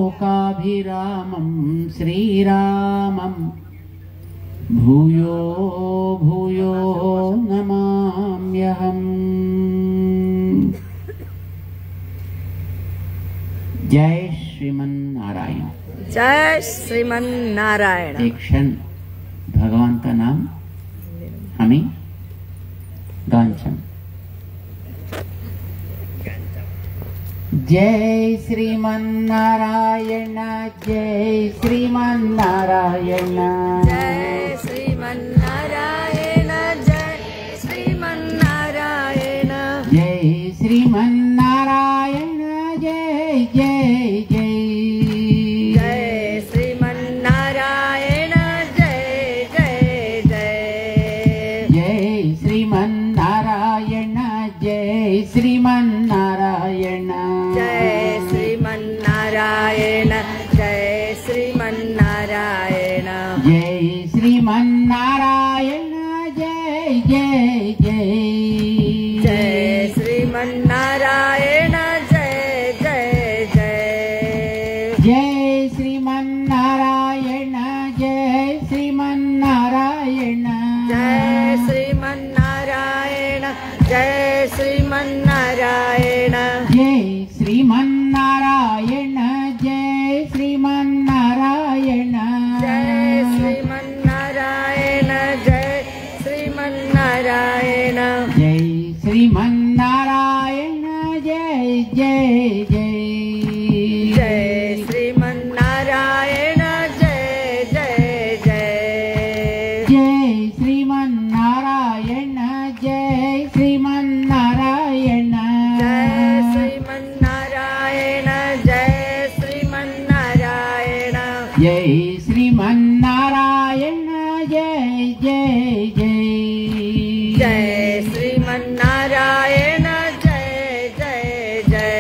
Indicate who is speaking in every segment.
Speaker 1: लोकाभिरामं श्रीरामं भूयो भूयो नमाम्यहम्। जय श्रीमन्नारायण।
Speaker 2: जय श्रीमन्नारायण।
Speaker 1: एक क्षण भगवान का नाम हमें गांचम। जय श्रीमन्नारायण, जय श्रीमन्नारायण,
Speaker 2: जय श्रीमन्नारायण, जय श्रीमन्नारायण,
Speaker 1: जय श्रीमन्नारायण, जय जय जय,
Speaker 2: जय श्रीमन्नारायण, जय जय जय,
Speaker 1: जय श्रीमन्नारायण, जय श्रीमन्नारायण,
Speaker 2: जय श्रीमन्नारायण, जय श्रीमन्नारायण,
Speaker 1: जय श्रीमन्नारायण, जय जय जय,
Speaker 2: जय श्रीमन्नारायण, जय जय जय,
Speaker 1: जय श्रीमन्नारायण, जय श्रीमन्नारायण,
Speaker 2: जय श्रीमन्नारायण, जय श्रीमन्नारायण,
Speaker 1: जय श्रीमन्नारायण, जय श्रीमन्नारायण,
Speaker 2: जय श्रीमन्नारायण, जय श्रीमन्नारायण,
Speaker 1: जय श्रीमन्नारायण, जय जय जय,
Speaker 2: जय श्रीमन्नारायण, जय जय जय,
Speaker 1: जय श्रीमन्नारायण, जय श्रीमन्नारायण,
Speaker 2: जय श्रीमन्नारायण, जय श्रीमन्नारायण,
Speaker 1: जय श्रीमन्नारायण, जय जय जय,
Speaker 2: जय श्रीमन्नारायण, जय जय जय,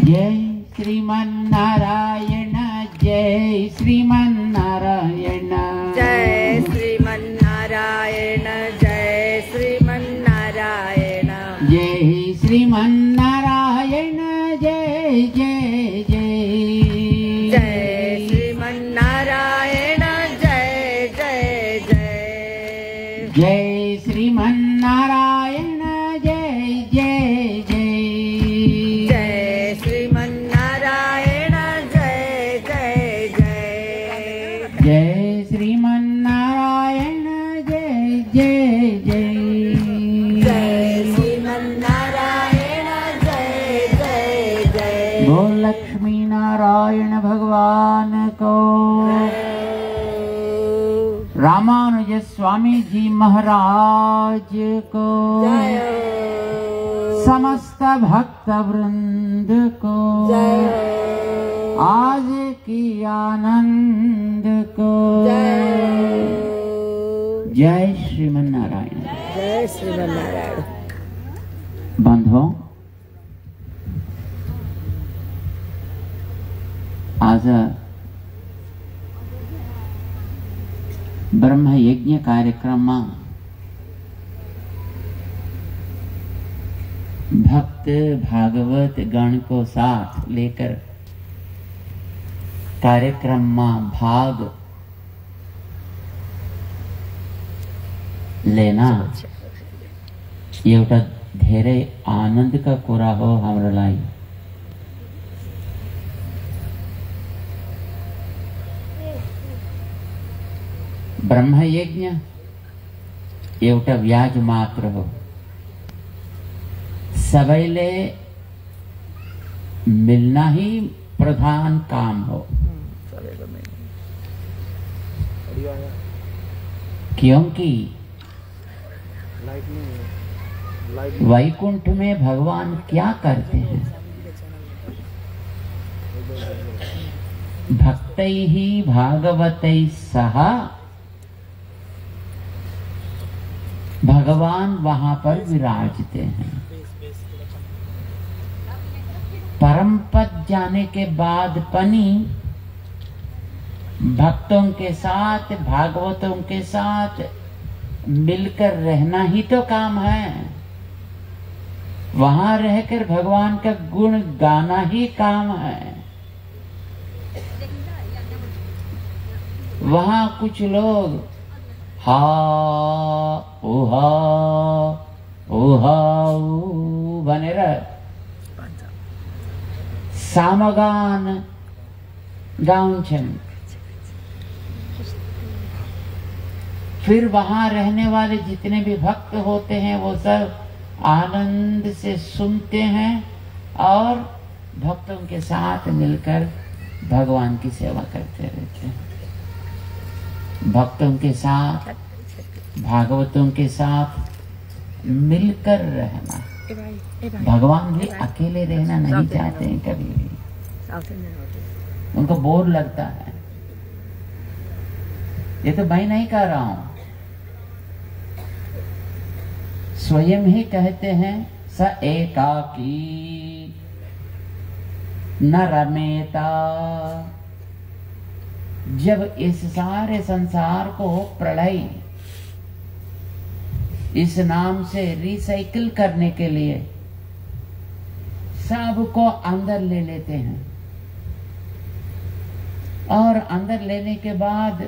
Speaker 1: जय श्रीमन्नारायण, जय श्रीमन्नारायण,
Speaker 2: जय श्रीमन्नारायण, जय श्रीमन्नारायण,
Speaker 1: जय श्रीमन्नारायण, जय जय जय,
Speaker 2: जय श्रीमन्नारायण, जय जय जय,
Speaker 1: जय श्रीमन्नारायण, जय जय जय,
Speaker 2: जय श्रीमन्नारायण, जय जय जय,
Speaker 1: जय श्रीमन्नारायण, जय जय जय,
Speaker 2: जय श्रीमन्नारायण, जय जय जय,
Speaker 1: बोल लक्ष्मी नारायण भगवान को, रामानुज स्वामी जी महाराज को,
Speaker 2: जय
Speaker 1: समस्त भक्त वृंद को,
Speaker 2: जय
Speaker 1: आज की आनंद को, जय श्रीमन्नारायण।
Speaker 2: जय श्रीमन्नारायण।
Speaker 1: बंधुओं, आज ब्रह्म यज्ञ कार्यक्रम में भक्त भागवत गण को साथ लेकर कार्यक्रम में भाग लेना एउटा धेरै आनंद का कुरा हो हाम्रो लागि। ब्रह्म यज्ञ एउटा व्याज मात्र हो, सबैले मिलना ही प्रधान काम हो, क्योंकि वैकुंठ में भगवान क्या करते हैं? भक्तैः भागवतैः सह भगवान वहां पर विराजते हैं। परम पद जाने के बाद पनी भक्तों के साथ भागवतों के साथ मिलकर रहना ही तो काम है। वहां रहकर भगवान का गुण गाना ही काम है। वहां कुछ लोग हा ओहा ओहा ऊ बने रह सामगान गाउन छन। फिर वहां रहने वाले जितने भी भक्त होते हैं वो सब आनंद से सुनते हैं और भक्तों के साथ मिलकर भगवान की सेवा करते रहते हैं। भक्तों के साथ, भागवतों के साथ मिलकर रहना। भगवान भी अकेले रहना नहीं चाहते हैं कभी भी, उनको बोर लगता है। ये तो मैं नहीं कह रहा हूं, स्वयं ही कहते हैं स एकाकी न रमेता। जब इस सारे संसार को प्रलय इस नाम से रिसाइकिल करने के लिए सबको अंदर ले लेते हैं और अंदर लेने के बाद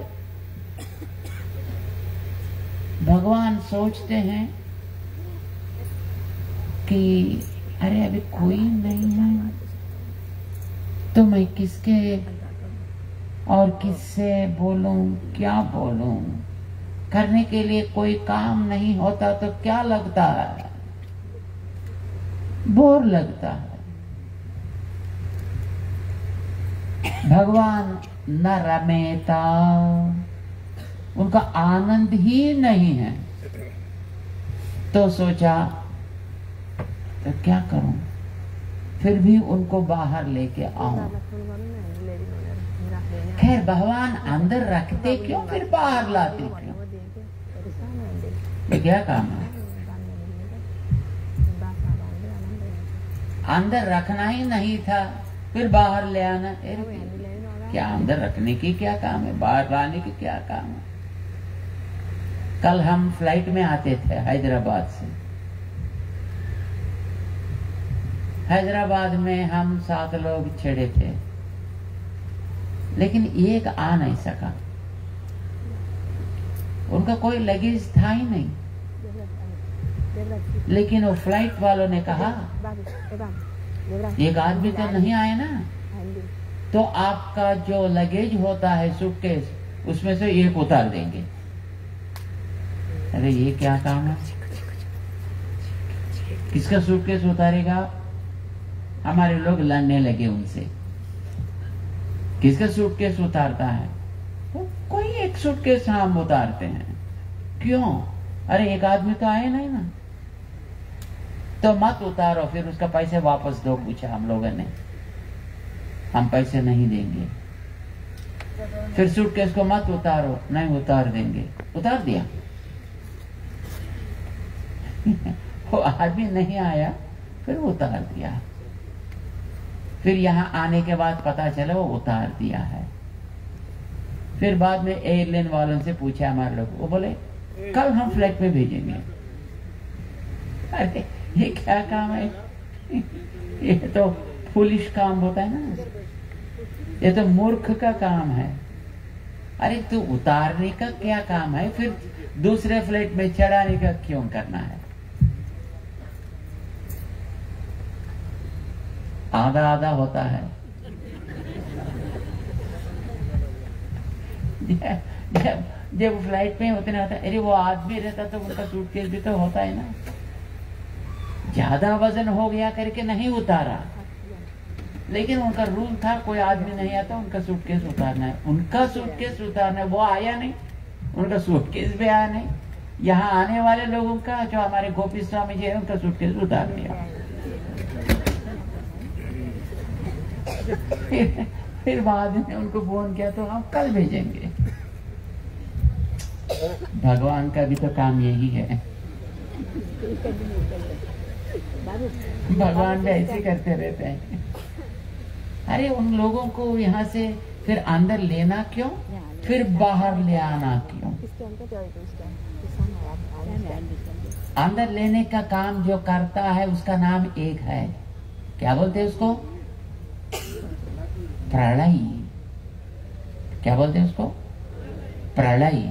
Speaker 1: भगवान सोचते हैं कि अरे अभी कोई नहीं है तो मैं किसके और किससे बोलूं, क्या बोलूं। करने के लिए कोई काम नहीं होता तो क्या लगता है, बोर लगता है। भगवान न रमेता, उनका आनंद ही नहीं है। तो सोचा तो क्या करूं, फिर भी उनको बाहर लेके आऊं। खैर भगवान अंदर रखते क्यों, फिर बाहर लाते क्यों? ये क्या काम है? अंदर रखना ही नहीं था, फिर बाहर ले आना। क्या अंदर रखने की क्या काम है, बाहर लाने की क्या काम है? कल हम फ्लाइट में आते थे हैदराबाद से। हैदराबाद में हम 7 लोग चढ़े थे, लेकिन एक आ नहीं सका। उनका कोई लगेज था ही नहीं। लेकिन वो फ्लाइट वालों ने कहा एक आदमी तो नहीं आए ना, तो आपका जो लगेज होता है सूटकेस, उसमें से एक उतार देंगे। अरे ये क्या काम है? किसका सूटकेस उतारेगा? हमारे लोग लड़ने लगे उनसे, किसका सूटकेस उतारता है? तो कोई एक सूटकेस हम उतारते हैं। क्यों? अरे एक आदमी तो आए नहीं ना, तो मत उतारो, फिर उसका पैसे वापस दो। पूछा हम लोगों ने, हम पैसे नहीं देंगे। फिर सूटकेस को मत उतारो, नहीं उतार देंगे। उतार दिया। वो आदमी नहीं आया, फिर उतार दिया। फिर यहाँ आने के बाद पता चला वो उतार दिया है। फिर बाद में एयरलाइन वालों से पूछा हमारे लोग, वो बोले कल हम फ्लाइट में भेजेंगे। अरे ये क्या काम है? ये तो फुलिश काम होता है ना, ये तो मूर्ख का काम है। अरे तू उतारने का क्या काम है, फिर दूसरे फ्लाइट में चढ़ाने का क्यों करना है? आधा आधा होता है। जब फ्लाइट में उतने होता है, अरे वो आदमी रहता तो उनका सूटकेस भी तो होता है ना। ज्यादा वजन हो गया करके नहीं उतारा, लेकिन उनका रूल था कोई आदमी नहीं आता उनका सूटकेस उतारना है। उनका सूटकेस उतारना है, वो आया नहीं, उनका सूटकेस भी आया नहीं। यहाँ आने वाले लोगों का, जो हमारे गोपी स्वामी जी है, उनका सूटकेस उतार दिया। फिर बाद में उनको फोन किया तो हम कल भेजेंगे। भगवान का भी तो काम यही है। भगवान भी ऐसे करते रहते हैं। अरे उन लोगों को यहाँ से फिर अंदर लेना क्यों, फिर बाहर ले आना क्यों? अंदर लेने का काम जो करता है उसका नाम एक है, क्या बोलते हैं उसको? प्रलय। क्या बोलते हैं उसको? प्रलय।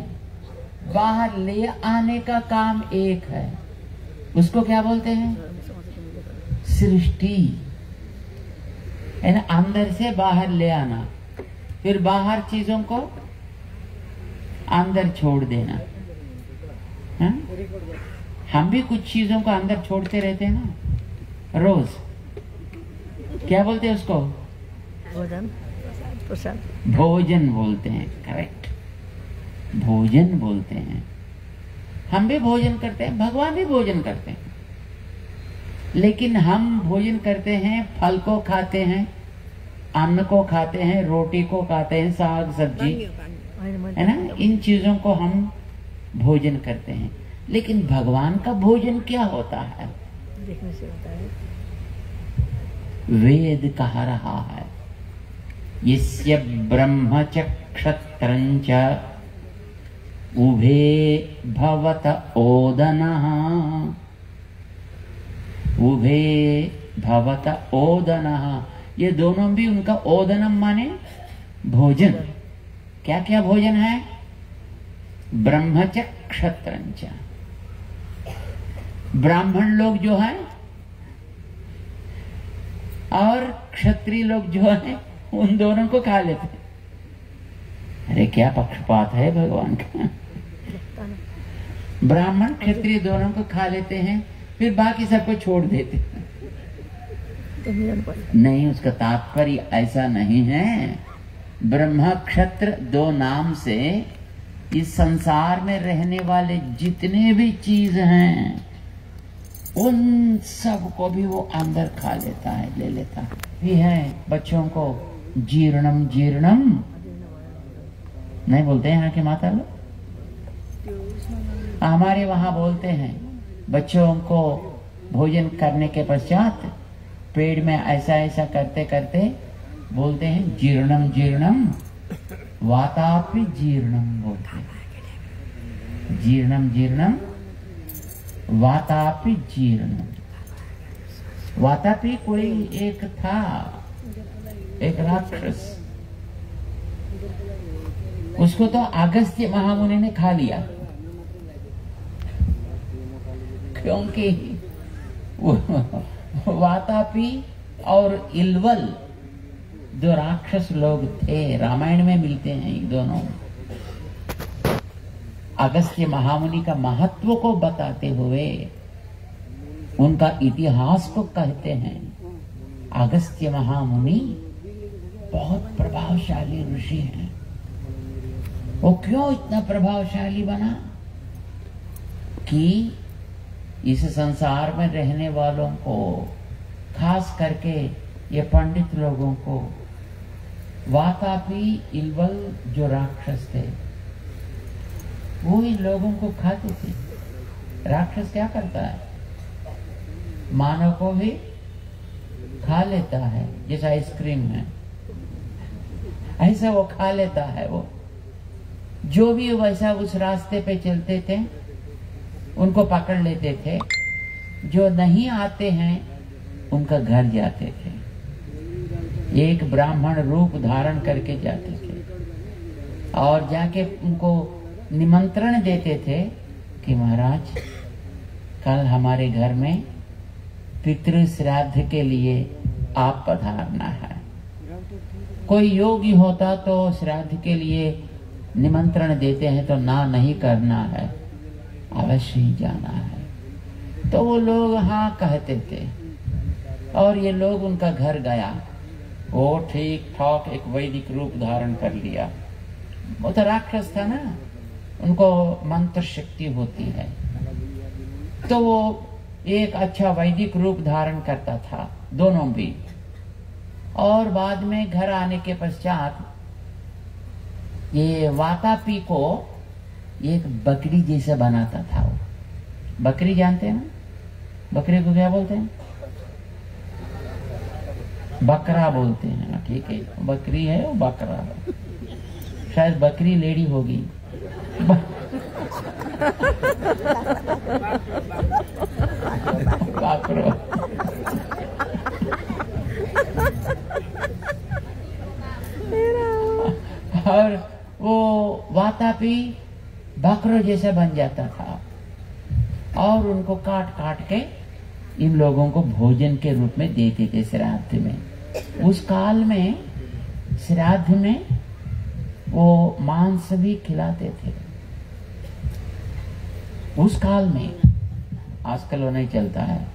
Speaker 1: बाहर ले आने का काम एक है, उसको क्या बोलते हैं? सृष्टि। है ना, अंदर से बाहर ले आना, फिर बाहर चीजों को अंदर छोड़ देना। हा? हम भी कुछ चीजों को अंदर छोड़ते रहते हैं ना रोज। क्या बोलते हैं उसको?
Speaker 2: भोजन, प्रसाद।
Speaker 1: भोजन बोलते हैं, करेक्ट, भोजन बोलते हैं। हम भी भोजन करते हैं, भगवान भी भोजन करते हैं, लेकिन हम भोजन करते हैं, फल को खाते हैं, अन्न को खाते हैं, रोटी को खाते हैं, साग सब्जी, है ना, इन चीजों को हम भोजन करते हैं। लेकिन भगवान का भोजन क्या होता है?
Speaker 2: देखने से होता है।
Speaker 1: वेद कह रहा है, यस्य ब्रह्म च क्षत्रं च उभे भवत ओदनः, उभे भवत ओदनः। ये दोनों भी उनका ओदनम माने भोजन। क्या क्या भोजन है? ब्रह्म च क्षत्रं च। ब्राह्मण लोग जो हैं और क्षत्रिय लोग जो हैं उन दोनों को खा लेते हैं। अरे क्या पक्षपात है भगवान का। ब्राह्मण क्षत्रिय दोनों को खा लेते हैं, फिर बाकी सबको छोड़ देते हैं। नहीं, उसका तात्पर्य ऐसा नहीं है। ब्रह्म क्षत्र दो नाम से इस संसार में रहने वाले जितने भी चीज हैं उन सब को भी वो अंदर खा लेता है, ले लेता है। भी है बच्चों को जीर्णम जीर्णम नहीं बोलते हैं यहाँ के माता लोग, हमारे वहां बोलते हैं बच्चों को भोजन करने के पश्चात पेट में ऐसा ऐसा करते करते बोलते हैं जीर्णम जीर्णम वातापि जीर्णम बोलते हैं। जीर्णम जीर्णम वातापि जीर्णम। वातापि कोई एक था, एक राक्षस, उसको तो अगस्त्य महामुनि ने खा लिया, क्योंकि वातापी और इल्वल दो राक्षस लोग थे, रामायण में मिलते हैं ये दोनों। अगस्त्य महामुनि का महत्व को बताते हुए उनका इतिहास को कहते हैं। अगस्त्य महामुनि बहुत प्रभावशाली ऋषि हैं। वो क्यों इतना प्रभावशाली बना कि इस संसार में रहने वालों को, खास करके ये पंडित लोगों को, वातापी इल्वल जो राक्षस थे वो इन लोगों को खाते थे। राक्षस क्या करता है? मानव को भी खा लेता है, जैसा आइसक्रीम है ऐसा वो खा लेता है। वो जो भी वैसा उस रास्ते पे चलते थे उनको पकड़ लेते थे, जो नहीं आते हैं उनका घर जाते थे, एक ब्राह्मण रूप धारण करके जाते थे और जाके उनको निमंत्रण देते थे कि महाराज कल हमारे घर में पितृ श्राद्ध के लिए आप पधारना है। कोई योगी होता तो श्राद्ध के लिए निमंत्रण देते हैं तो ना नहीं करना है, अवश्य ही जाना है। तो वो लोग हाँ कहते थे और ये लोग उनका घर गया। वो ठीक ठाक एक वैदिक रूप धारण कर लिया। वो तो राक्षस था ना, उनको मंत्र शक्ति होती है, तो वो एक अच्छा वैदिक रूप धारण करता था, दोनों भी। और बाद में घर आने के पश्चात ये वातापी को एक बकरी जैसा बनाता था। वो बकरी जानते हैं ना, बकरी को क्या बोलते हैं? बकरा बोलते हैं। ठीक है, बकरी है वो बकरा है, शायद बकरी लेडी होगी। बाकरो। और वो वातापी बकरों जैसा बन जाता था और उनको काट काट के इन लोगों को भोजन के रूप में देते थे श्राद्ध में। उस काल में श्राद्ध में वो मांस भी खिलाते थे। उस काल में, आजकल वो नहीं चलता है,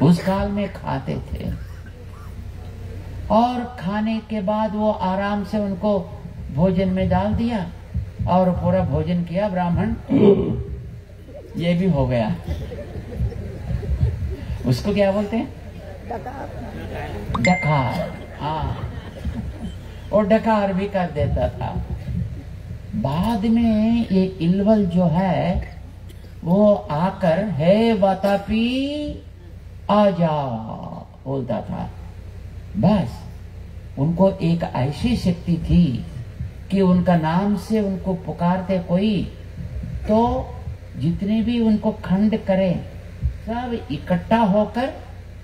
Speaker 1: उस काल में खाते थे। और खाने के बाद वो आराम से उनको भोजन में डाल दिया और पूरा भोजन किया ब्राह्मण, ये भी हो गया। उसको क्या बोलते हैं? डकार। हाँ, और डकार भी कर देता था। बाद में ये इल्वल जो है वो आकर हे वातापी आजा बोलता था। बस उनको एक ऐसी शक्ति थी कि उनका नाम से उनको पुकारते कोई तो जितने भी उनको खंड करे सब इकट्ठा होकर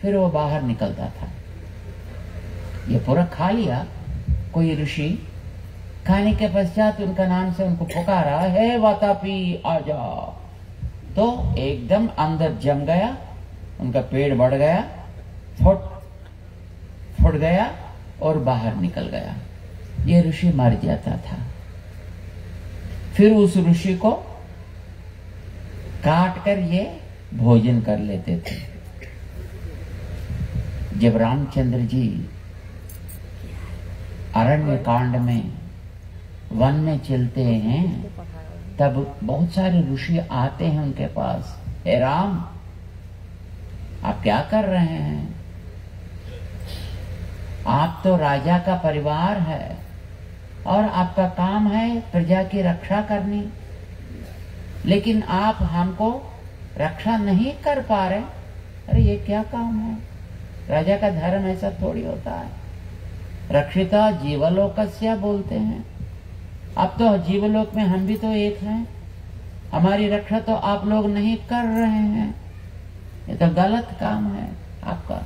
Speaker 1: फिर वो बाहर निकलता था। ये पूरा खा लिया कोई ऋषि, खाने के पश्चात उनका नाम से उनको पुकारा हे वातापी आजा, तो एकदम अंदर जम गया, उनका पेट बढ़ गया, फुट गया और बाहर निकल गया। ये ऋषि मर जाता था। फिर उस ऋषि को काट कर ये भोजन कर लेते थे। जब रामचंद्र जी अरण्य कांड में वन में चलते हैं तब बहुत सारे ऋषि आते हैं उनके पास। हे राम, आप क्या कर रहे हैं? आप तो राजा का परिवार है और आपका काम है प्रजा की रक्षा करनी, लेकिन आप हमको रक्षा नहीं कर पा रहे। अरे ये क्या काम है? राजा का धर्म ऐसा थोड़ी होता है। रक्षिता जीवलोकस्य बोलते हैं। अब तो जीवलोक में हम भी तो एक हैं, हमारी रक्षा तो आप लोग नहीं कर रहे हैं। ये तो गलत काम है आपका।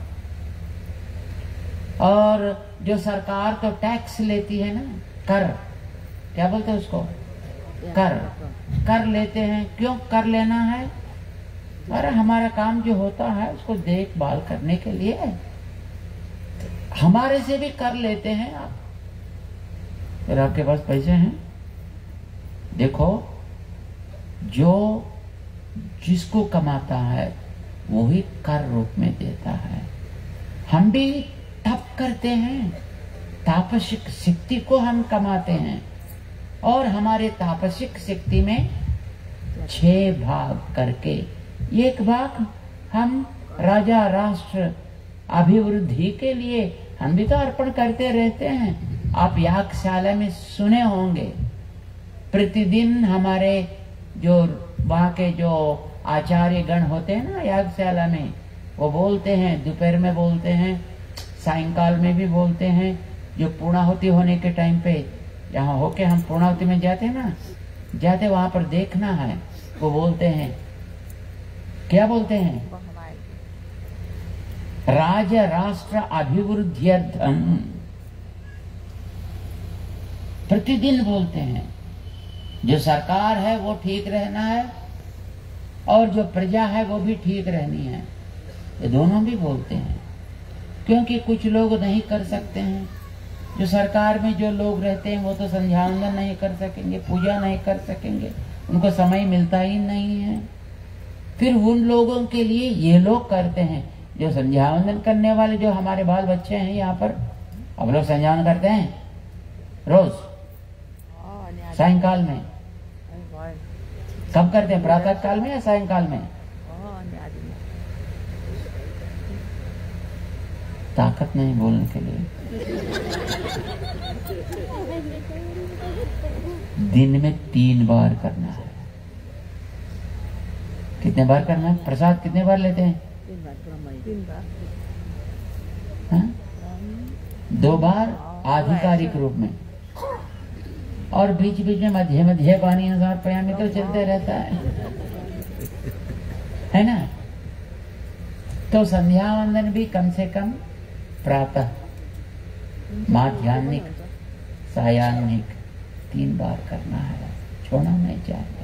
Speaker 1: और जो सरकार तो टैक्स लेती है ना, कर, क्या बोलते हैं उसको? कर लेते हैं। क्यों कर लेना है? अरे हमारा काम जो होता है उसको देखभाल करने के लिए हमारे से भी कर लेते हैं आप। फिर आपके पास पैसे हैं, देखो जो जिसको कमाता है वो ही कर रूप में देता है। हम भी तप करते हैं, तापसिक शक्ति को हम कमाते हैं और हमारे तापसिक शक्ति में 6 भाग करके 1 भाग हम राजा राष्ट्र अभिवृद्धि के लिए हम भी तो अर्पण करते रहते हैं। आप यागशाला में सुने होंगे, प्रतिदिन हमारे जो वहाँ के जो आचार्य गण होते हैं ना यागशाला में, वो बोलते हैं, दोपहर में बोलते हैं, सायंकाल में भी बोलते हैं। जो पूर्णाहुति होने के टाइम पे यहाँ होके हम पूर्णाहुति में जाते हैं ना, जाते वहां पर देखना है, वो बोलते हैं, क्या बोलते हैं? राज राष्ट्र अभिवृद्ध्यर्थम, प्रतिदिन बोलते हैं। जो सरकार है वो ठीक रहना है और जो प्रजा है वो भी ठीक रहनी है, ये दोनों भी बोलते हैं। क्योंकि कुछ लोग नहीं कर सकते हैं। जो सरकार में जो लोग रहते हैं वो तो संध्या वंदन नहीं कर सकेंगे, पूजा नहीं कर सकेंगे, उनको समय मिलता ही नहीं है। फिर उन लोगों के लिए ये लोग करते हैं, जो संध्या वंदन करने वाले, जो हमारे बाल बच्चे हैं यहाँ पर, अब लोग संध्या वंदन करते हैं रोज सायंकाल में। कब करते हैं? प्रातः काल में या सायंकाल में? ताकत नहीं बोलने के लिए। दिन में 3 बार करना है। कितने बार करना है? प्रसाद कितने बार लेते हैं?
Speaker 2: 3 बार।
Speaker 1: हाँ? 2 बार आधिकारिक रूप में और बीच बीच में मध्य मध्य पानी अनुसार प्राणायाम तो चलते रहता है ना। तो संध्या वंदन भी कम से कम प्रातः, माध्यान्हिक, सायाह्निक 3 बार करना है। छोड़ना नहीं चाहिए,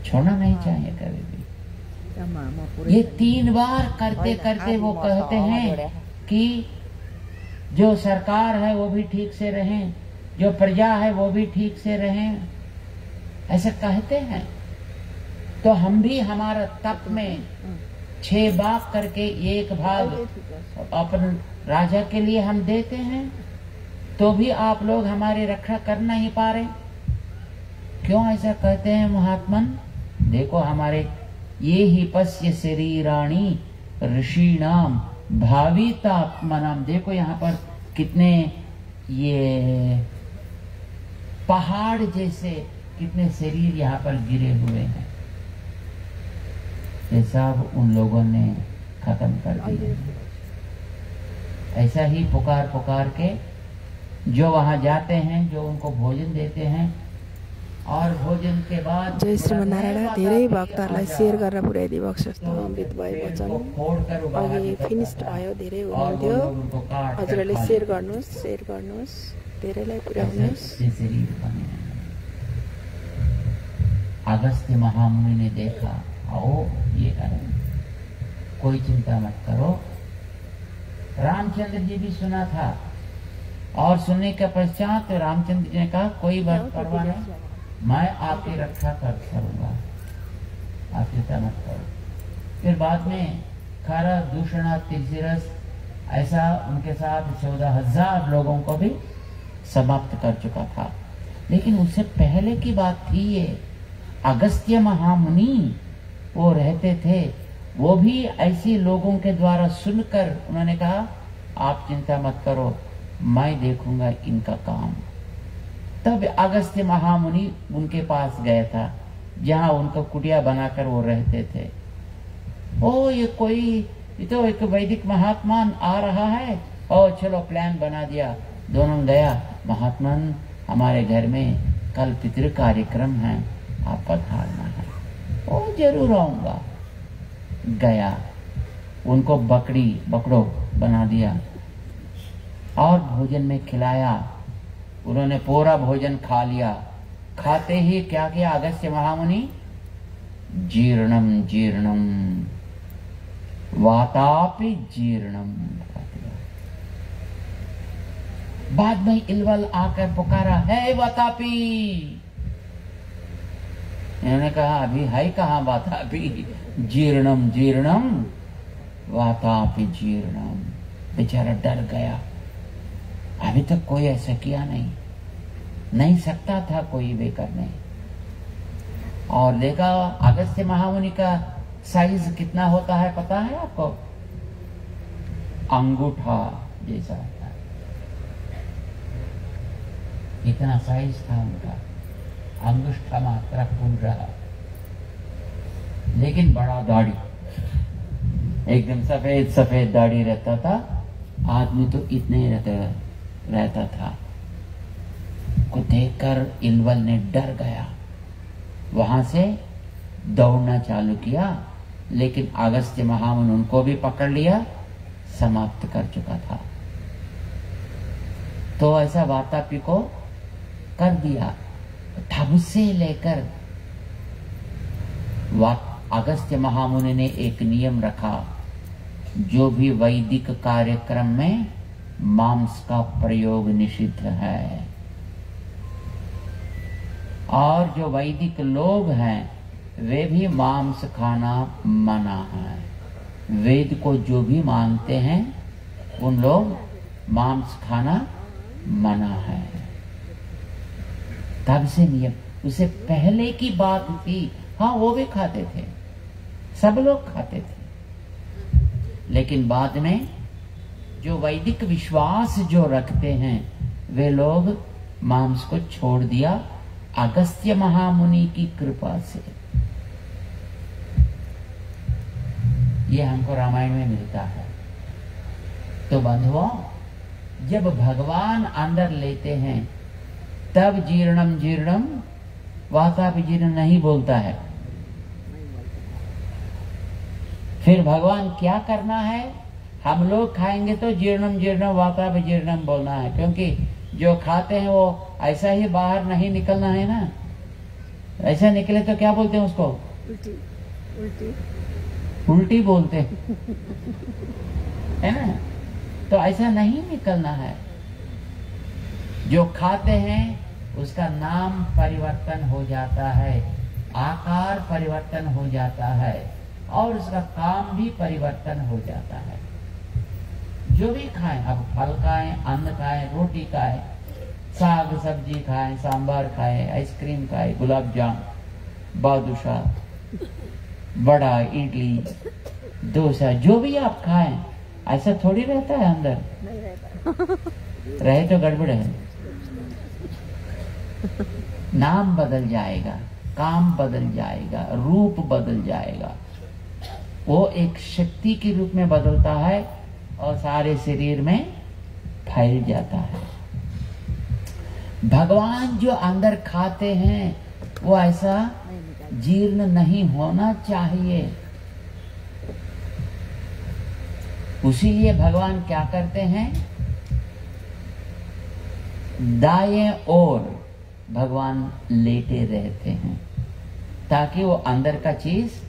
Speaker 1: छोड़ना नहीं चाहिए कभी भी। ये 3 बार करते करते वो कहते हैं कि जो सरकार है वो भी ठीक से रहें, जो प्रजा है वो भी ठीक से रहें, ऐसा कहते हैं। तो हम भी हमारा तप में 6 भाग करके 1 भाग अपन राजा के लिए हम देते हैं, तो भी आप लोग हमारी रक्षा कर नहीं पा रहे। क्यों ऐसा कहते हैं महात्मन? देखो हमारे ये ही पश्य शरीराणी ऋषिणाम भावितात्मनाम। देखो यहाँ पर कितने ये पहाड़ जैसे कितने शरीर यहाँ पर गिरे हुए हैं, ये सब उन लोगों ने खत्म कर दिए। ऐसा ही पुकार पुकार के जो वहां जाते हैं, जो उनको भोजन देते हैं, और भोजन के बाद
Speaker 3: जय श्रीमन्नारायण धेरै भक्तहरूलाई सेयर गरेर पुर्याइदिनु भएको जस्तो अमृत भाइ वचन अघि फिनिस्ड भयो। धेरै हुनुहुन्थ्यो, हजुरहरूले सेयर गर्नुहोस्, धेरैलाई पुर्याउनुहोस्।
Speaker 1: अगस्त्य महामुनि ने देखा, आओ ये करें, कोई चिंता मत करो। रामचंद्र जी भी सुना था, और सुनने के पश्चात रामचंद्र जी ने कहा कोई बात परवाह नहीं, मैं आपकी रक्षा करूंगा, आप चिंता मत करो। फिर बाद में खरा, दूषणा, तिरसिरस ऐसा उनके साथ 14,000 लोगों को भी समाप्त कर चुका था। लेकिन उससे पहले की बात थी ये, अगस्त्य महामुनि वो रहते थे, वो भी ऐसे लोगों के द्वारा सुनकर उन्होंने कहा आप चिंता मत करो, मैं देखूंगा इनका काम। तब अगस्त्य महामुनि उनके पास गया था, जहां उनको कुटिया बनाकर वो रहते थे। ओ ये तो एक वैदिक महात्मा आ रहा है, और चलो प्लान बना दिया। दोनों गया, महात्मन हमारे घर में कल पितृ कार्यक्रम है, आप पधारना है। ओ जरूर आऊंगा। गया, उनको बकड़ो बना दिया और भोजन में खिलाया। उन्होंने पूरा भोजन खा लिया। खाते ही क्या किया अगस्त्य महामुनि? जीर्णम जीर्णम वातापि जीर्णम। बाद में इलवल आकर पुकारा, है वातापी। इन्होंने कहा अभी है कहाँ वातापी? जीर्णम जीर्णम वातापि जीर्णम। बेचारा डर गया, अभी तक कोई ऐसा किया नहीं सकता था कोई भी करने। और देखा अगस्त्य महामुनि का साइज कितना होता है पता है आपको? अंगूठा जैसा होता है, इतना साइज था उनका, अंगुष्ठा मात्रा फूल रहा, लेकिन बड़ा दाढ़ी, एकदम सफेद सफेद दाढ़ी रहता था। आदमी तो इतने रहता था। को देखकर इलवल ने डर गया, वहां से दौड़ना चालू किया, लेकिन अगस्त्य महामुनि उनको भी पकड़ लिया, समाप्त कर चुका था। तो ऐसा वातापी को कर दिया। तब से लेकर अगस्त्य महामुनि ने एक नियम रखा, जो भी वैदिक कार्यक्रम में मांस का प्रयोग निषिद्ध है, और जो वैदिक लोग हैं वे भी मांस खाना मना है। वेद को जो भी मानते हैं उन लोग मांस खाना मना है। तब से नियम, उससे पहले की बात थी, हाँ वो भी खाते थे, सब लोग खाते थे। लेकिन बाद में जो वैदिक विश्वास जो रखते हैं वे लोग मांस को छोड़ दिया अगस्त्य महामुनि की कृपा से। ये हमको रामायण में मिलता है। तो बंधुओं, जब भगवान अंदर लेते हैं तब जीर्णम जीर्णम वातापि जीर्ण नहीं बोलता है। फिर भगवान क्या करना है? हम लोग खाएंगे तो जीर्णम जीर्णम वातापि जीर्णम बोलना है, क्योंकि जो खाते हैं वो ऐसा ही बाहर नहीं निकलना है ना। ऐसा निकले तो क्या बोलते हैं उसको?
Speaker 2: उल्टी उल्टी
Speaker 1: उल्टी बोलते हैं है ना। तो ऐसा नहीं निकलना है। जो खाते हैं उसका नाम परिवर्तन हो जाता है, आकार परिवर्तन हो जाता है और उसका काम भी परिवर्तन हो जाता है। जो भी खाएं, अब फल खाएं, अन्न खाएं, रोटी खाएं, साग सब्जी खाएं, सांभर खाएं, आइसक्रीम खाएं, गुलाब जाम, बादुशा, बड़ा, इडली, डोसा, जो भी आप खाएं, ऐसा थोड़ी रहता है अंदर।
Speaker 2: नहीं रहता।
Speaker 1: रहे तो गड़बड़ है। नाम बदल जाएगा, काम बदल जाएगा, रूप बदल जाएगा। वो एक शक्ति के रूप में बदलता है और सारे शरीर में फैल जाता है। भगवान जो अंदर खाते हैं वो ऐसा जीर्ण नहीं होना चाहिए। उसीलिए भगवान क्या करते हैं? दाएं ओर भगवान लेटे रहते हैं ताकि वो अंदर का चीज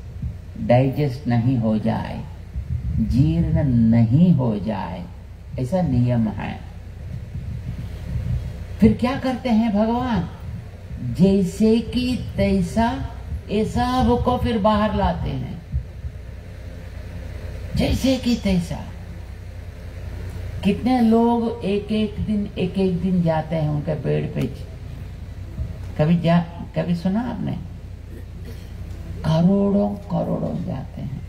Speaker 1: डाइजेस्ट नहीं हो जाए, जीर्ण नहीं हो जाए। ऐसा नियम है। फिर क्या करते हैं भगवान? जैसे कि तैसा ये सब को फिर बाहर लाते हैं। जैसे कि तैसा। कितने लोग एक एक दिन जाते हैं उनके पेड़ पे। कभी सुना आपने? करोड़ों जाते हैं।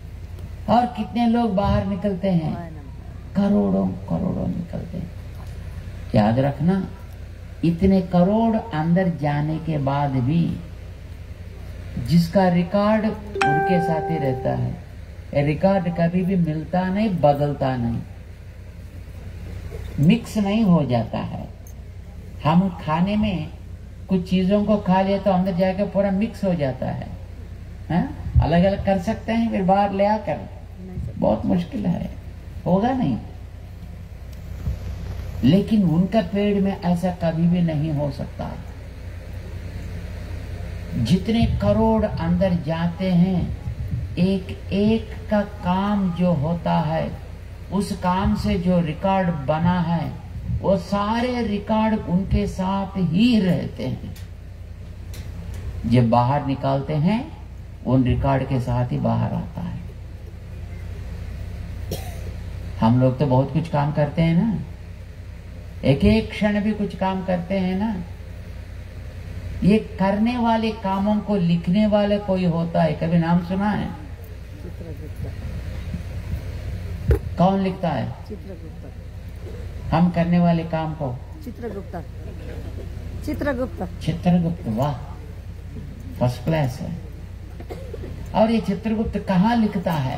Speaker 1: और कितने लोग बाहर निकलते हैं? करोड़ों निकलते हैं। याद रखना, इतने करोड़ अंदर जाने के बाद भी जिसका रिकॉर्ड उनके साथ ही रहता है। ये रिकॉर्ड कभी भी मिलता नहीं, बदलता नहीं, मिक्स नहीं हो जाता है। हम खाने में कुछ चीजों को खा लिए तो अंदर जाकर पूरा मिक्स हो जाता है। अलग अलग कर सकते हैं, फिर बाहर ले आकर बहुत मुश्किल है, होगा नहीं। लेकिन उनका पेड़ में ऐसा कभी भी नहीं हो सकता। जितने करोड़ अंदर जाते हैं, एक एक का काम जो होता है, उस काम से जो रिकॉर्ड बना है, वो सारे रिकॉर्ड उनके साथ ही रहते हैं। जब बाहर निकालते हैं, उन रिकॉर्ड के साथ ही बाहर आता है। हम लोग तो बहुत कुछ काम करते हैं ना, एक एक क्षण भी कुछ काम करते हैं ना। ये करने वाले कामों को लिखने वाले कोई होता है, कभी नाम सुना है? कौन लिखता है? चित्रगुप्त। हम करने वाले काम को चित्रगुप्त। चित्रगुप्त, वाह, फर्स्ट क्लास है। और ये चित्रगुप्त कहाँ लिखता है?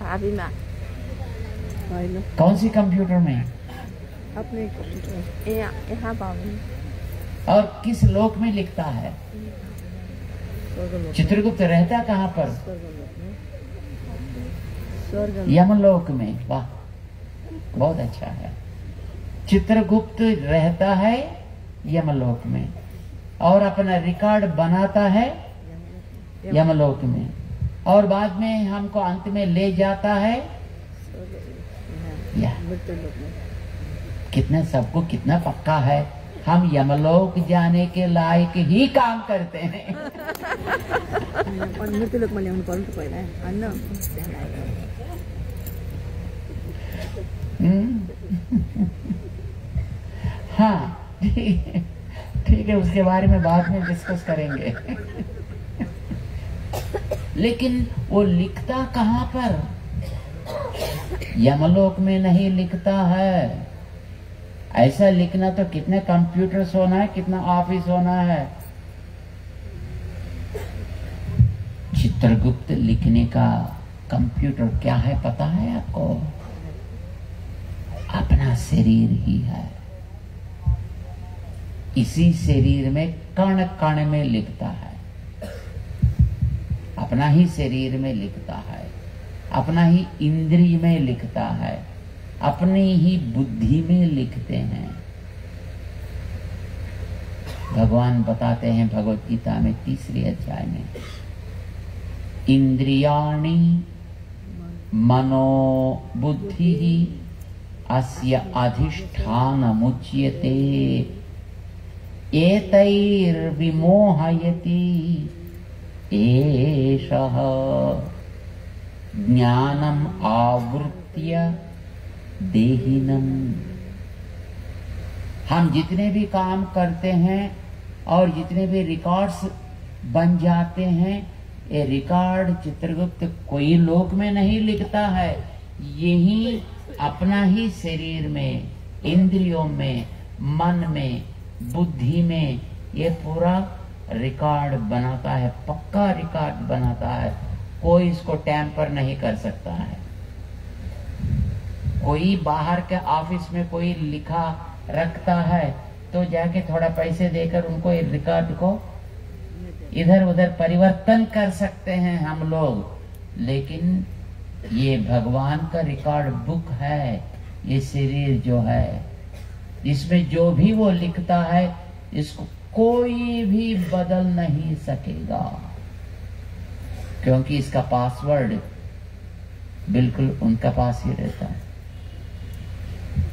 Speaker 2: अभी मैं
Speaker 1: कौन सी कंप्यूटर में?
Speaker 2: अपने यहाँ पाऊंगी।
Speaker 1: और किस लोक में लिखता है? चित्रगुप्त रहता कहाँ पर? यमलोक में। वाह, बहुत अच्छा है। चित्रगुप्त रहता है यमलोक में और अपना रिकॉर्ड बनाता है यमलोक में, और बाद में हमको अंत में ले जाता है कितना, सबको कितना पक्का है, हम यमलोक जाने के लायक ही काम करते हैं। हाँ, ठीक है, उसके बारे में बाद में डिस्कस करेंगे। लेकिन वो लिखता कहाँ पर? यमलोक में नहीं लिखता है। ऐसा लिखना तो कितने कंप्यूटर्स होना है, कितना ऑफिस होना है। चित्रगुप्त लिखने का कंप्यूटर क्या है पता है आपको? अपना शरीर ही है। इसी शरीर में कण कण में लिखता है, अपना ही शरीर में लिखता है, अपना ही इंद्रिय में लिखता है, अपनी ही बुद्धि में लिखते हैं। भगवान बताते हैं भगवत गीता में 3रे अध्याय में, इंद्रियाणि मनो बुद्धि अस्य अधिष्ठानमुच्यते एतैर्विमोहयति एषः ज्ञानम् आवृत्य देहिनम्। हम जितने भी काम करते हैं और जितने भी रिकॉर्ड्स बन जाते हैं, ये रिकॉर्ड चित्रगुप्त कोई लोक में नहीं लिखता है, यही अपना ही शरीर में, इंद्रियों में, मन में, बुद्धि में ये पूरा रिकॉर्ड बनाता है, पक्का रिकॉर्ड बनाता है। कोई इसको टैम्पर नहीं कर सकता है। कोई बाहर के ऑफिस में कोई लिखा रखता है तो जाके थोड़ा पैसे देकर उनको इस रिकॉर्ड को इधर उधर परिवर्तन कर सकते हैं हम लोग, लेकिन ये भगवान का रिकॉर्ड बुक है। ये शरीर जो है, इसमें जो भी वो लिखता है इसको कोई भी बदल नहीं सकेगा, क्योंकि इसका पासवर्ड बिल्कुल उनका पास ही रहता है।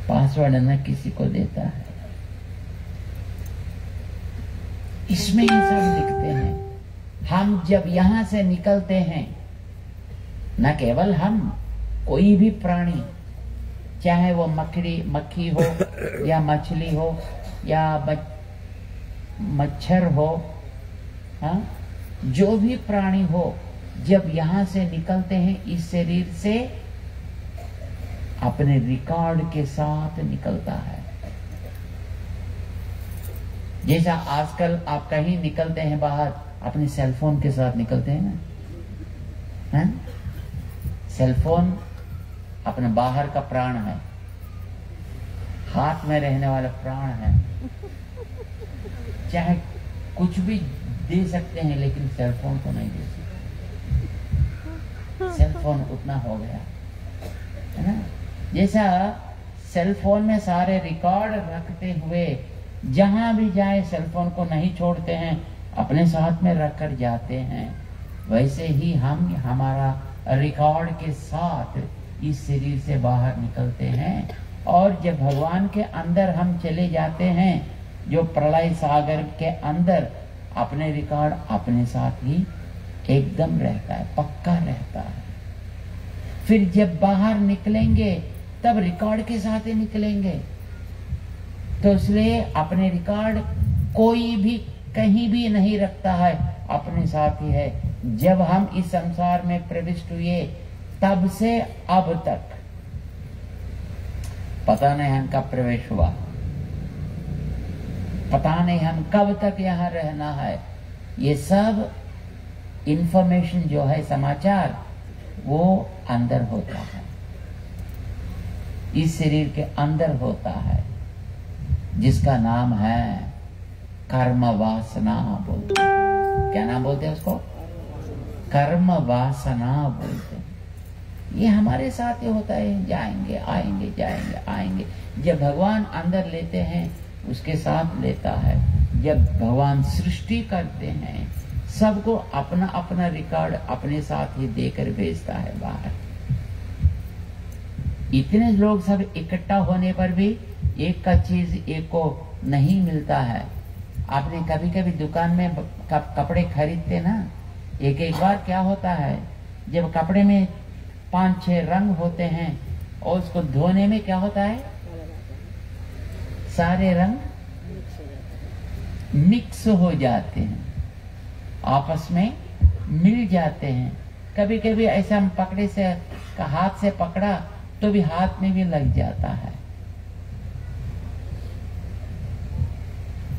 Speaker 1: पासवर्ड न किसी को देता है। इसमें ये सब लिखते हैं। हम जब यहां से निकलते हैं, न केवल हम, कोई भी प्राणी, चाहे वो मक्खी हो या मछली हो या मच्छर हो, हाँ, जो भी प्राणी हो, जब यहां से निकलते हैं इस शरीर से, अपने रिकॉर्ड के साथ निकलता है। जैसा आजकल आप कहीं निकलते हैं बाहर, अपने सेलफोन के साथ निकलते हैं ना, है? सेलफोन अपने बाहर का प्राण है, हाथ में रहने वाला प्राण है। चाहे कुछ भी दे सकते हैं, लेकिन सेलफोन को नहीं दे सकते। सेलफोन उतना हो गया है ना। जैसा सेलफोन में सारे रिकॉर्ड रखते हुए जहां भी जाए सेलफोन को नहीं छोड़ते हैं, अपने साथ में रखकर जाते हैं, वैसे ही हम हमारा रिकॉर्ड के साथ इस शरीर से बाहर निकलते हैं। और जब भगवान के अंदर हम चले जाते हैं, जो प्रलय सागर के अंदर, अपने रिकॉर्ड अपने साथ ही एकदम रहता है, पक्का रहता है। फिर जब बाहर निकलेंगे तब रिकॉर्ड के साथ ही निकलेंगे। तो इसलिए अपने रिकॉर्ड कोई भी कहीं भी नहीं रखता है, अपने साथ ही है। जब हम इस संसार में प्रविष्ट हुए तब से अब तक पता नहीं हम कब प्रवेश हुआ, पता नहीं हम कब तक यहाँ रहना है। ये सब इंफॉर्मेशन जो है, समाचार, वो अंदर होता है, इस शरीर के अंदर होता है, जिसका नाम है कर्म वासना बोलते हैं। क्या नाम बोलते हैं उसको? कर्म वासना बोलते हैं। ये हमारे साथ ही होता है, जाएंगे आएंगे, जाएंगे आएंगे। जब भगवान अंदर लेते हैं, उसके साथ लेता है। जब भगवान सृष्टि करते हैं, सबको अपना अपना रिकॉर्ड अपने साथ ही देकर भेजता है बाहर। इतने लोग सब इकट्ठा होने पर भी एक का चीज एक को नहीं मिलता है। आपने कभी कभी दुकान में कपड़े खरीदते ना, एक एक बार क्या होता है, जब कपड़े में 5-6 रंग होते हैं और उसको धोने में क्या होता है, सारे रंग मिक्स हो जाते हैं, आपस में मिल जाते हैं। कभी कभी ऐसा हम पकड़े से, हाथ से पकड़ा तो भी हाथ में भी लग जाता है।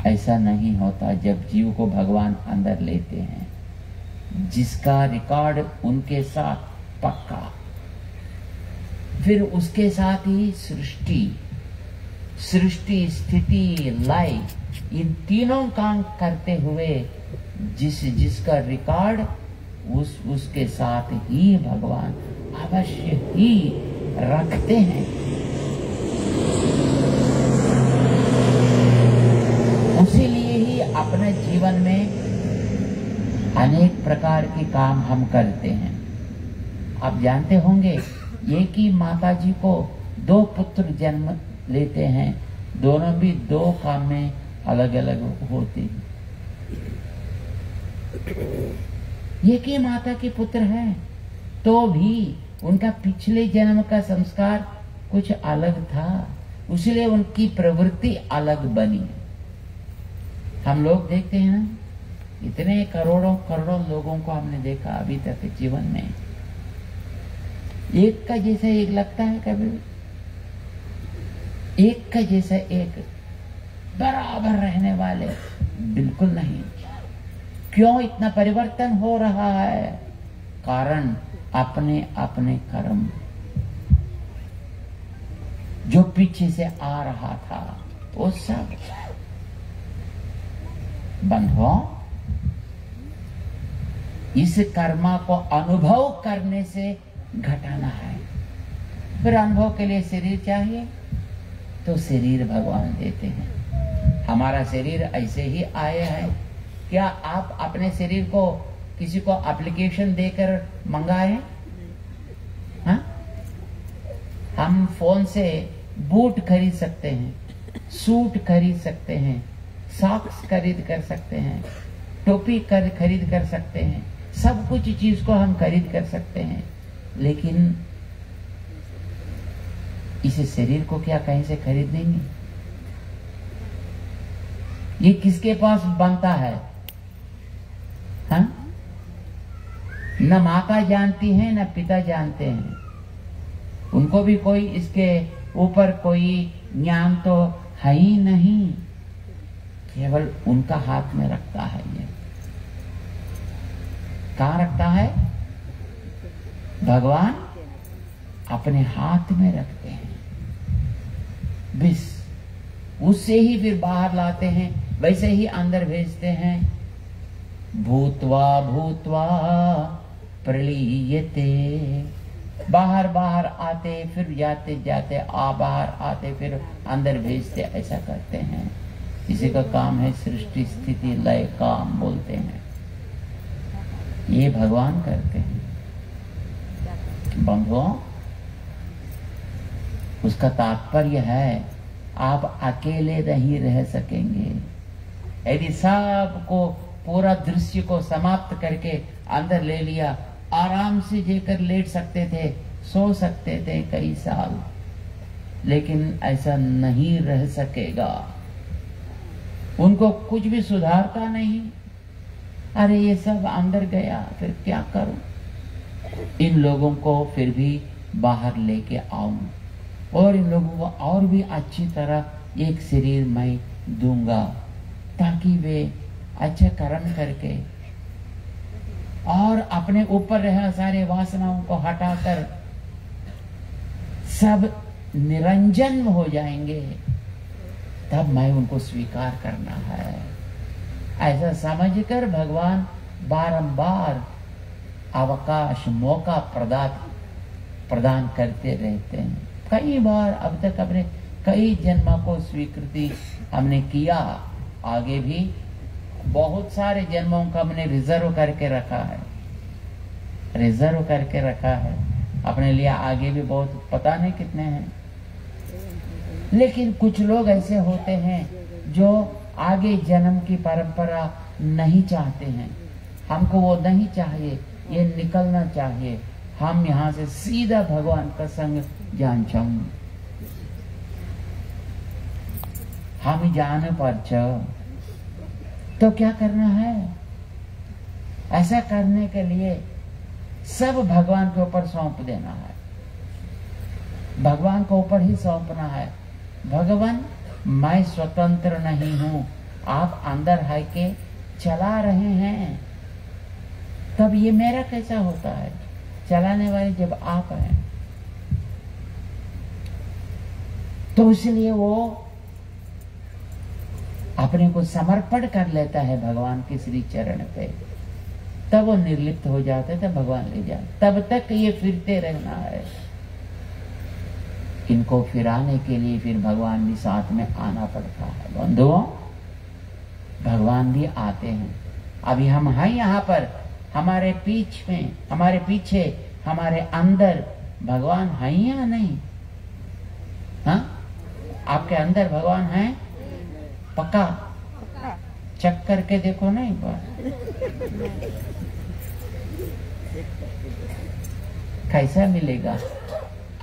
Speaker 1: ऐसा नहीं होता जब जीव को भगवान अंदर लेते हैं, जिसका रिकॉर्ड उनके साथ पक्का। फिर उसके साथ ही सृष्टि, स्थिति, लय, इन तीनों काम करते हुए जिसका रिकॉर्ड उसके साथ ही भगवान अवश्य ही रखते हैं। उसीलिए ही अपने जीवन में अनेक प्रकार के काम हम करते हैं। आप जानते होंगे एक ही माता जी को 2 पुत्र जन्म लेते हैं, दोनों भी 2 काम में अलग अलग होते हैं। एक ही माता के पुत्र हैं तो भी उनका पिछले जन्म का संस्कार कुछ अलग था, इसलिए उनकी प्रवृत्ति अलग बनी। हम लोग देखते हैं ना, इतने करोड़ों करोड़ों लोगों को हमने देखा अभी तक जीवन में, एक का जैसा एक लगता है, कभी एक का जैसा एक बराबर रहने वाले बिल्कुल नहीं। क्यों इतना परिवर्तन हो रहा है? कारण अपने अपने कर्म जो पीछे से आ रहा था वो सब बंधुओं, इस कर्मा को अनुभव करने से घटाना है। फिर अनुभव के लिए शरीर चाहिए, तो शरीर भगवान देते हैं। हमारा शरीर ऐसे ही आया है। क्या आप अपने शरीर को किसी को एप्लीकेशन देकर मंगाए? हाँ? हम फोन से बूट खरीद सकते हैं, सूट खरीद सकते हैं, सॉक्स खरीद कर सकते हैं, टोपी खरीद कर सकते हैं, सब कुछ चीज को हम खरीद कर सकते हैं। लेकिन इस शरीर को क्या कहीं से खरीद देंगे? ये किसके पास बनता है? हाँ? न माता जानती है न पिता जानते हैं। उनको भी कोई इसके ऊपर कोई ज्ञान तो है ही नहीं, केवल उनका हाथ में रखता है। ये कहाँ रखता है? भगवान अपने हाथ में रखते हैं। बस उससे ही फिर बाहर लाते हैं, वैसे ही अंदर भेजते हैं। भूत्वा भूत्वा प्रलीयते, बाहर बाहर आते फिर जाते जाते बाहर आते फिर अंदर भेजते, ऐसा करते हैं। इसी का काम है सृष्टि स्थिति लय काम बोलते हैं। ये भगवान करते हैं। बंधुओं, उसका तात्पर्य है आप अकेले नहीं रह सकेंगे। यदि सबको पूरा दृश्य को समाप्त करके अंदर ले लिया, आराम से जेकर लेट सकते थे, सो सकते थे कई साल, लेकिन ऐसा नहीं रह सकेगा। उनको कुछ भी सुधारता नहीं। अरे ये सब अंदर गया, फिर क्या करूं? इन लोगों को फिर भी बाहर लेके आऊं और इन लोगों को और भी अच्छी तरह एक शरीर मैं दूंगा, ताकि वे अच्छे कर्म करके और अपने ऊपर रहे सारे वासनाओं को हटाकर सब निरंजन हो जाएंगे। तब मैं उनको स्वीकार करना है, ऐसा समझकर भगवान बारंबार अवकाश मौका प्रदान करते रहते हैं। कई बार अब तक अपने कई जन्मों को स्वीकृति हमने किया, आगे भी बहुत सारे जन्मों का हमने रिजर्व करके रखा है, रिजर्व करके रखा है अपने लिए। आगे भी बहुत पता नहीं कितने हैं। लेकिन कुछ लोग ऐसे होते हैं जो आगे जन्म की परंपरा नहीं चाहते हैं। हमको वो नहीं चाहिए, ये निकलना चाहिए। हम यहाँ से सीधा भगवान का संग जान चाहूं। हम जाने पर तो क्या करना है? ऐसा करने के लिए सब भगवान के ऊपर सौंप देना है, भगवान के ऊपर ही सौंपना है। भगवान, मैं स्वतंत्र नहीं हूं, आप अंदर है के चला रहे हैं, तब ये मेरा कैसा होता है? चलाने वाले जब आप हैं, तो इसलिए वो अपने को समर्पण कर लेता है भगवान के श्री चरण पे, तब वो निर्लिप्त हो जाते हैं, तब भगवान ले जाते। तब तक ये फिरते रहना है। इनको फिराने के लिए फिर भगवान भी साथ में आना पड़ता है। बंधुओं, भगवान भी आते हैं। अभी हम हैं यहाँ पर, हमारे पीछे हमारे अंदर भगवान है या नहीं? हाँ, आपके अंदर भगवान है पक्का? चेक करके देखो ना एक बार। कैसा मिलेगा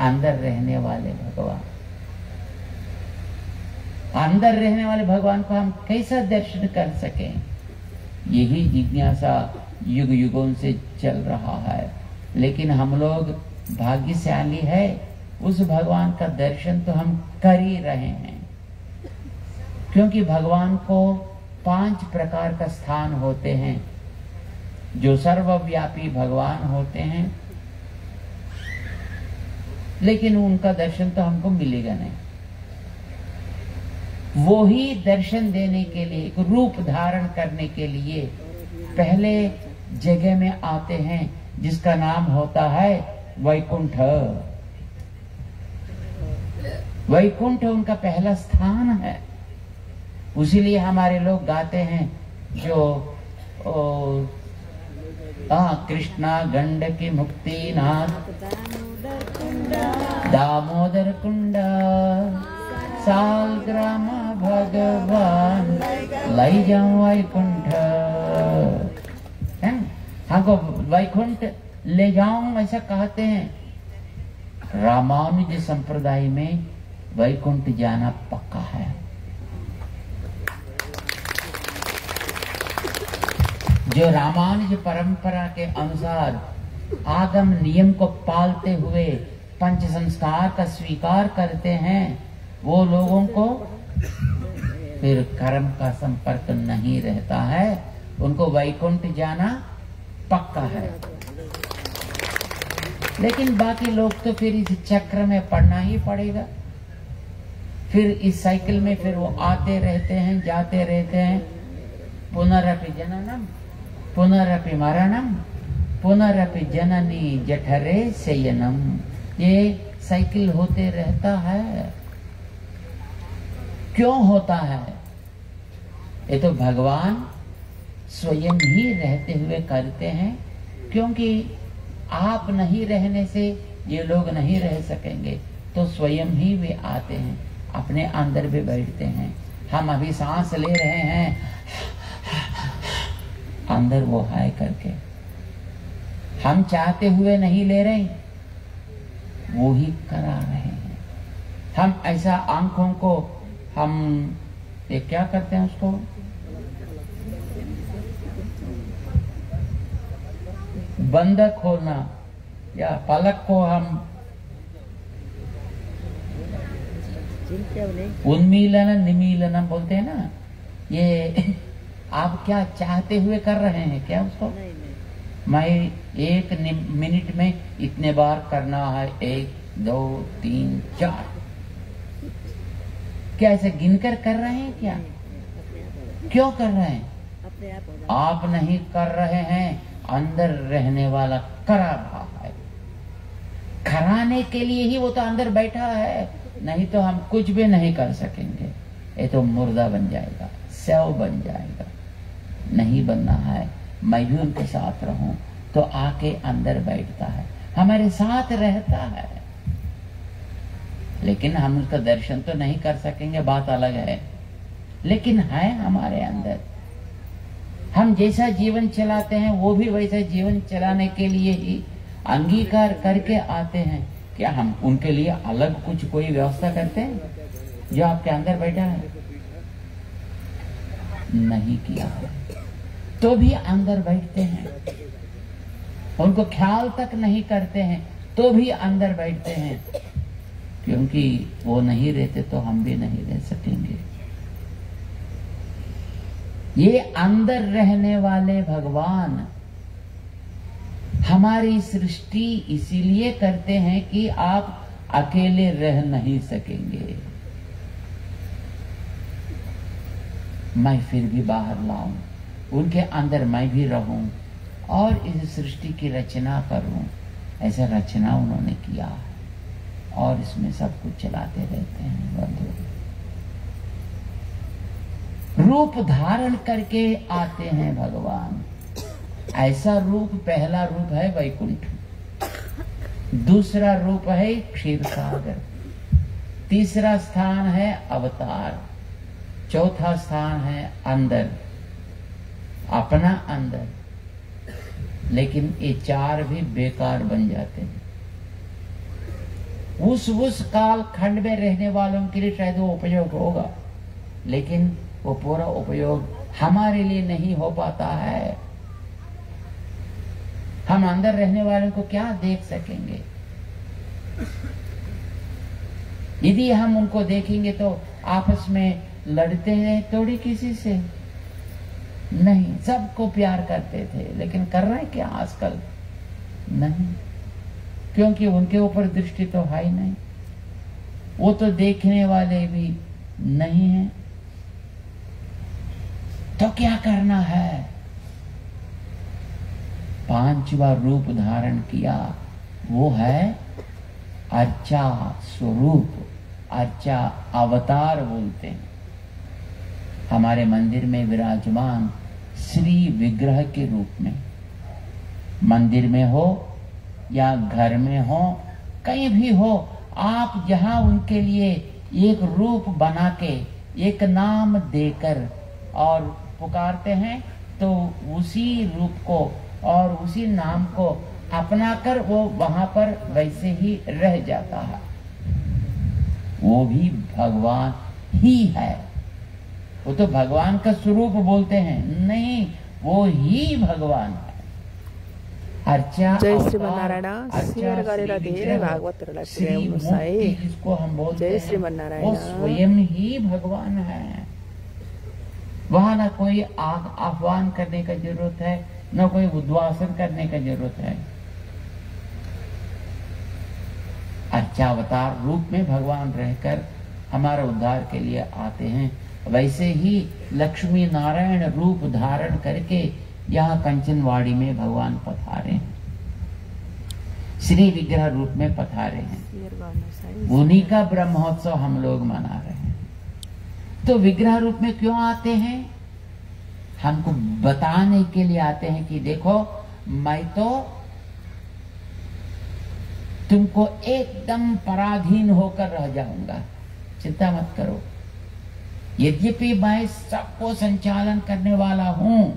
Speaker 1: अंदर रहने वाले भगवान? अंदर रहने वाले भगवान को हम कैसा दर्शन कर सकें? यही जिज्ञासा युग युगों से चल रहा है। लेकिन हम लोग भाग्यशाली है, उस भगवान का दर्शन तो हम कर ही रहे हैं। क्योंकि भगवान को 5 प्रकार का स्थान होते हैं, जो सर्वव्यापी भगवान होते हैं, लेकिन उनका दर्शन तो हमको मिलेगा नहीं। वो ही दर्शन देने के लिए, एक रूप धारण करने के लिए पहले जगह में आते हैं, जिसका नाम होता है वैकुंठ। वैकुंठ उनका पहला स्थान है। उसीलिए हमारे लोग गाते हैं जो कृष्णा गंड की मुक्ति नाथ दामोदर कुंडा सालग्राम भगवान लाई जाऊं वैकुंठ। हमको वैकुंठ ले जाऊं ऐसा कहते हैं। रामानुज संप्रदाय में वैकुंठ जाना पक्का है। जो रामानुज परंपरा के अनुसार आगम नियम को पालते हुए पंच संस्कार का स्वीकार करते हैं, वो लोगों को फिर कर्म का संपर्क नहीं रहता है, उनको वैकुंठ जाना पक्का है। लेकिन बाकी लोग तो फिर इस चक्र में पड़ना ही पड़ेगा। फिर इस साइकिल में फिर वो आते रहते हैं, जाते रहते हैं। पुनरपि जननम पुनरपि मरणम पुनरपि जननी जठरे शयनम। ये साइकिल होते रहता है। क्यों होता है? ये तो भगवान स्वयं ही रहते हुए करते हैं, क्योंकि आप नहीं रहने से ये लोग नहीं रह सकेंगे, तो स्वयं ही वे आते हैं, अपने अंदर भी बैठते हैं। हम अभी सांस ले रहे हैं, अंदर वो है करके। हम चाहते हुए नहीं ले रहे, वो ही करा रहे हैं। हम ऐसा आंखों को हम ये क्या करते हैं, उसको बंद खोलना या पलक को हम उन्मीलन निमीलन बोलते हैं ना। ये आप क्या चाहते हुए कर रहे हैं क्या उसको? मैं 1 मिनट में इतने बार करना है, 1 2 3 4, क्या ऐसे गिनकर कर रहे हैं क्या? क्यों कर रहे हैं? आप नहीं कर रहे हैं, अंदर रहने वाला करा रहा है। कराने के लिए ही वो तो अंदर बैठा है, नहीं तो हम कुछ भी नहीं कर सकेंगे। ये तो मुर्दा बन जाएगा, शव बन जाएगा। नहीं बनना है। मैं भी उनके साथ रहूं, तो आके अंदर बैठता है, हमारे साथ रहता है। लेकिन हम उसका दर्शन तो नहीं कर सकेंगे, बात अलग है, लेकिन है हमारे अंदर। हम जैसा जीवन चलाते हैं, वो भी वैसा जीवन चलाने के लिए ही अंगीकार करके आते हैं। क्या हम उनके लिए अलग कुछ कोई व्यवस्था करते हैं जो आपके अंदर बैठा है? नहीं किया है, तो भी अंदर बैठते हैं। उनको ख्याल तक नहीं करते हैं, तो भी अंदर बैठते हैं, क्योंकि वो नहीं रहते तो हम भी नहीं रह सकेंगे। ये अंदर रहने वाले भगवान हमारी सृष्टि इसीलिए करते हैं कि आप अकेले रह नहीं सकेंगे। मैं फिर भी बाहर लाऊं, उनके अंदर मैं भी रहूं और इस सृष्टि की रचना करूं। ऐसा रचना उन्होंने किया है और इसमें सब कुछ चलाते रहते हैं बंधु। रूप धारण करके आते हैं भगवान। ऐसा रूप, पहला रूप है वैकुंठ, दूसरा रूप है क्षीर सागर, तीसरा स्थान है अवतार, चौथा स्थान है अंदर, अपना अंदर। लेकिन ये चार भी बेकार बन जाते हैं। उस काल खंड में रहने वालों के लिए शायद वो उपयोग होगा, लेकिन वो पूरा उपयोग हमारे लिए नहीं हो पाता है। हम अंदर रहने वालों को क्या देख सकेंगे? यदि हम उनको देखेंगे तो आपस में लड़ते हैं थोड़ी किसी से नहीं, सबको प्यार करते थे, लेकिन कर रहे क्या आजकल? नहीं, क्योंकि उनके ऊपर दृष्टि तो है ही नहीं, वो तो देखने वाले भी नहीं है। तो क्या करना है? पांचवा रूप धारण किया, वो है अर्चा स्वरूप, अर्चा अवतार बोलते हैं। हमारे मंदिर में विराजमान श्री विग्रह के रूप में, मंदिर में हो या घर में हो, कहीं भी हो, आप जहां उनके लिए एक रूप बना के, एक नाम देकर और पुकारते हैं, तो उसी रूप को और उसी नाम को अपनाकर वो वहां पर वैसे ही रह जाता है। वो भी भगवान ही है। वो तो भगवान का स्वरूप बोलते हैं, नहीं, वो ही भगवान है। अर्चा
Speaker 3: जय श्रीमन्नारायण। शेयर गरेर धेरै भागवतहरूलाई पुर्याउनुहोस् है।
Speaker 1: जिसको हम बोलते
Speaker 3: जय
Speaker 1: हैं,
Speaker 3: श्रीमन्नारायण।
Speaker 1: वो स्वयं ही भगवान है। वहां ना कोई आह्वान करने का जरूरत है, न कोई उद्वासन करने का जरूरत है। अर्चावतार रूप में भगवान रहकर हमारा उद्धार के लिए आते हैं। वैसे ही लक्ष्मी नारायण रूप धारण करके यहाँ कंचनवाड़ी में भगवान पधारे हैं, श्री विग्रह रूप में पधारे हैं। उन्हीं का ब्रह्मोत्सव हम लोग मना रहे हैं। तो विग्रह रूप में क्यों आते हैं? हमको बताने के लिए आते हैं कि देखो, मैं तो तुमको एकदम पराधीन होकर रह जाऊंगा, चिंता मत करो। यद्यपि मैं सबको संचालन करने वाला हूं,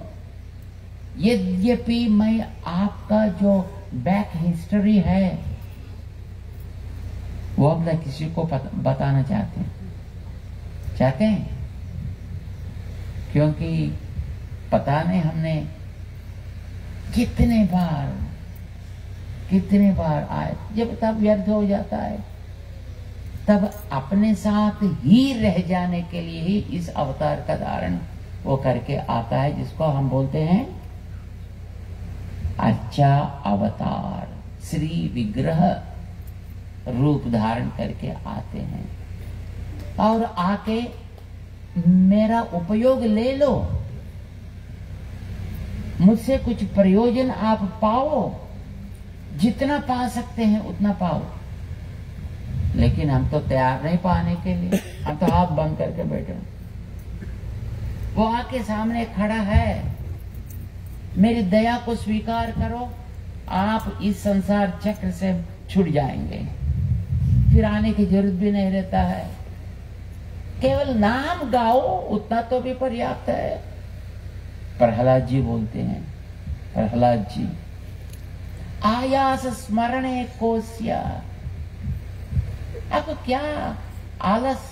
Speaker 1: यद्यपि मैं आपका जो बैक हिस्ट्री है वो अब न किसी को बताना चाहते हैं, क्योंकि पता नहीं हमने कितने बार आए, जब तब व्यर्थ हो जाता है, तब अपने साथ ही रह जाने के लिए ही इस अवतार का धारण वो करके आता है, जिसको हम बोलते हैं अर्चा अवतार। श्री विग्रह रूप धारण करके आते हैं और आके मेरा उपयोग ले लो, मुझसे कुछ प्रयोजन आप पाओ, जितना पा सकते हैं उतना पाओ। लेकिन हम तो तैयार नहीं पाने के लिए, हम तो हाथ बंद करके बैठे। वो आके सामने खड़ा है, मेरी दया को स्वीकार करो, आप इस संसार चक्र से छूट जाएंगे, फिर आने की जरूरत भी नहीं रहता है। केवल नाम गाओ, उतना तो भी पर्याप्त है। प्रहलाद जी बोलते हैं, प्रहलाद जी, आयास स्मरणे कोस्या। आपको क्या आलस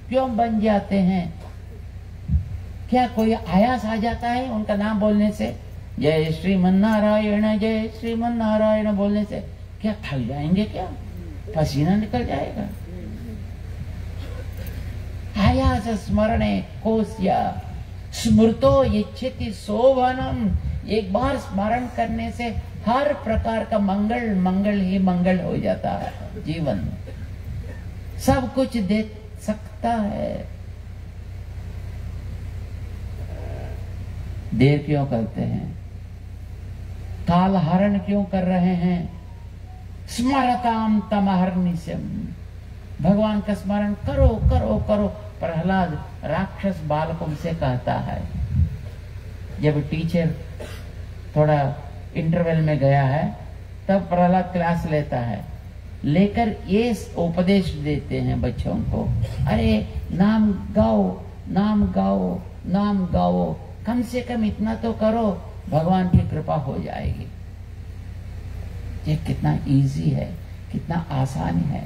Speaker 1: क्यों बन जाते हैं? क्या कोई आयास आ जाता है उनका नाम बोलने से? जय श्रीमन्नारायण, जय श्रीमन्नारायण बोलने से क्या थक जाएंगे? क्या पसीना निकल जाएगा? आयास स्मरणे कोस्या स्मृतो इच्छति शोभनम। एक बार स्मरण करने से हर प्रकार का मंगल ही मंगल हो जाता है। जीवन में सब कुछ दे सकता है। देर क्यों करते हैं? कालहरण क्यों कर रहे हैं? स्मरताम तमहर्निशम, भगवान का स्मरण करो करो करो। प्रहलाद राक्षस बालकों से कहता है। जब टीचर थोड़ा इंटरवल में गया है तब प्रहलाद क्लास लेता है, लेकर ये उपदेश देते हैं बच्चों को, अरे नाम गाओ नाम गाओ नाम गाओ, कम से कम इतना तो करो, भगवान की कृपा हो जाएगी। ये कितना इजी है, कितना आसान है।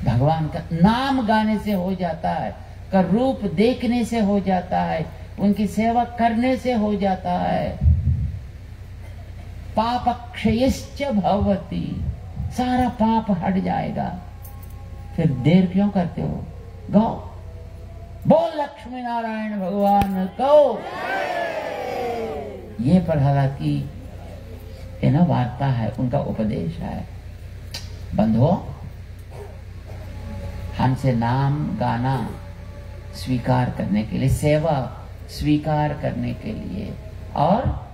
Speaker 1: भगवान का नाम गाने से हो जाता है, का रूप देखने से हो जाता है, उनकी सेवा करने से हो जाता है। पाप क्षयश्च भवति, सारा पाप हट जाएगा। फिर देर क्यों करते हो? गाओ, बोल लक्ष्मी नारायण भगवान को। ये प्रहलाद की वार्ता है, उनका उपदेश है। बंधुओं, हमसे नाम गाना स्वीकार करने के लिए, सेवा स्वीकार करने के लिए, और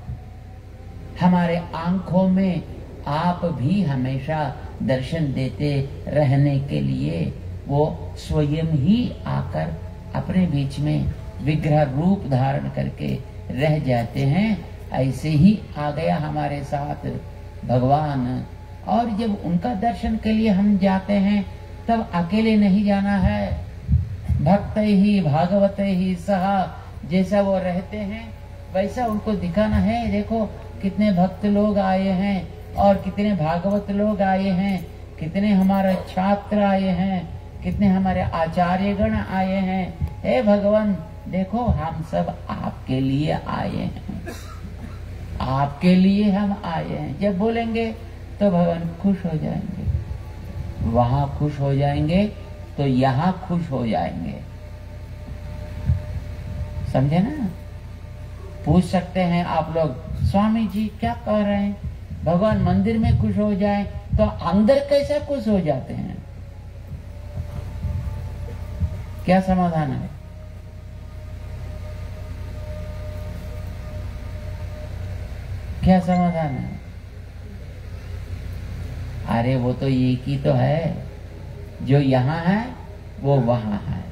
Speaker 1: हमारे आंखों में आप भी हमेशा दर्शन देते रहने के लिए वो स्वयं ही आकर अपने बीच में विग्रह रूप धारण करके रह जाते हैं। ऐसे ही आ गया हमारे साथ भगवान। और जब उनका दर्शन के लिए हम जाते हैं तब अकेले नहीं जाना है। भक्त ही भागवत ही सहा, जैसा वो रहते हैं वैसा उनको दिखाना है। देखो कितने भक्त लोग आए हैं और कितने भागवत लोग आए हैं, कितने हमारे छात्र आए हैं, कितने हमारे आचार्यगण आए हैं। हे भगवान, देखो हम सब आपके लिए आए हैं, आपके लिए हम आए हैं। जब बोलेंगे तो भगवान खुश हो जाएंगे, वहां खुश हो जाएंगे तो यहाँ खुश हो जाएंगे। समझे ना? पूछ सकते हैं आप लोग, स्वामी जी क्या कह रहे हैं? भगवान मंदिर में खुश हो जाए तो अंदर कैसे खुश हो जाते हैं? क्या समाधान है? क्या समाधान है? अरे वो तो एक ही तो है, जो यहाँ है वो वहां है।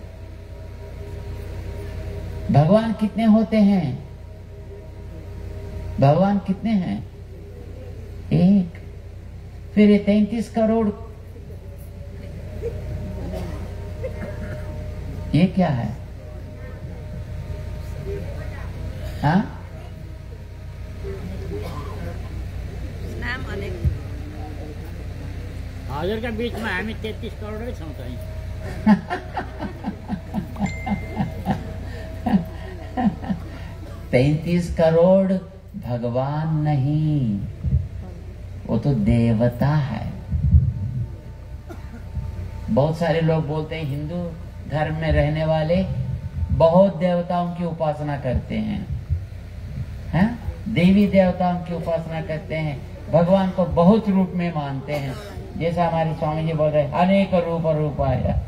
Speaker 1: भगवान कितने होते हैं? भगवान कितने हैं? एक। फिर ये 33 करोड़ ये क्या है? हाँ,
Speaker 2: नाम अनेक
Speaker 4: हजुरका बीचमा हामी 33 करोडै छौँ चाहिँ।
Speaker 1: 33 करोड़ भगवान नहीं, वो तो देवता है। बहुत सारे लोग बोलते हैं हिंदू धर्म में रहने वाले बहुत देवताओं की उपासना करते हैं, हैं? देवी देवताओं की उपासना करते हैं, भगवान को बहुत रूप में मानते हैं। जैसा हमारे स्वामी जी बोल रहे अनेक रूप रूपाया।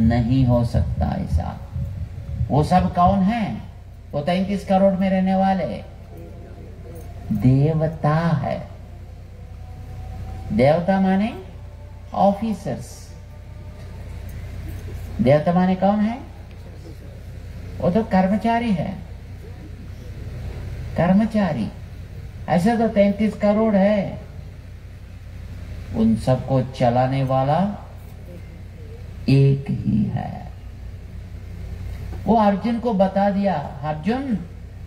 Speaker 1: नहीं हो सकता ऐसा। वो सब कौन है? वो 33 करोड़ में रहने वाले देवता है। देवता माने ऑफिसर्स। देवता माने कौन है? वो तो कर्मचारी है, कर्मचारी। ऐसे तो 33 करोड़ है, उन सबको चलाने वाला एक ही है। वो अर्जुन को बता दिया, अर्जुन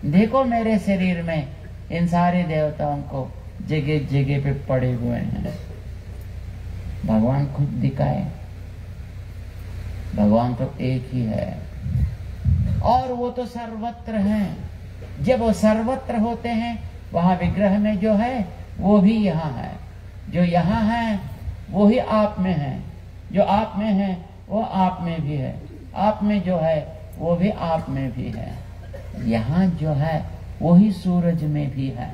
Speaker 1: देखो मेरे शरीर में इन सारे देवताओं को जगह जगह पे पड़े हुए हैं। भगवान खुद दिखाए, भगवान तो एक ही है और वो तो सर्वत्र हैं। जब वो सर्वत्र होते हैं वहां विग्रह में जो है वो भी यहाँ है, जो यहाँ है वो ही आप में है, जो आप में है वो आप में भी है, आप में जो है वो भी आप में भी है। यहाँ जो है वही सूरज में भी है।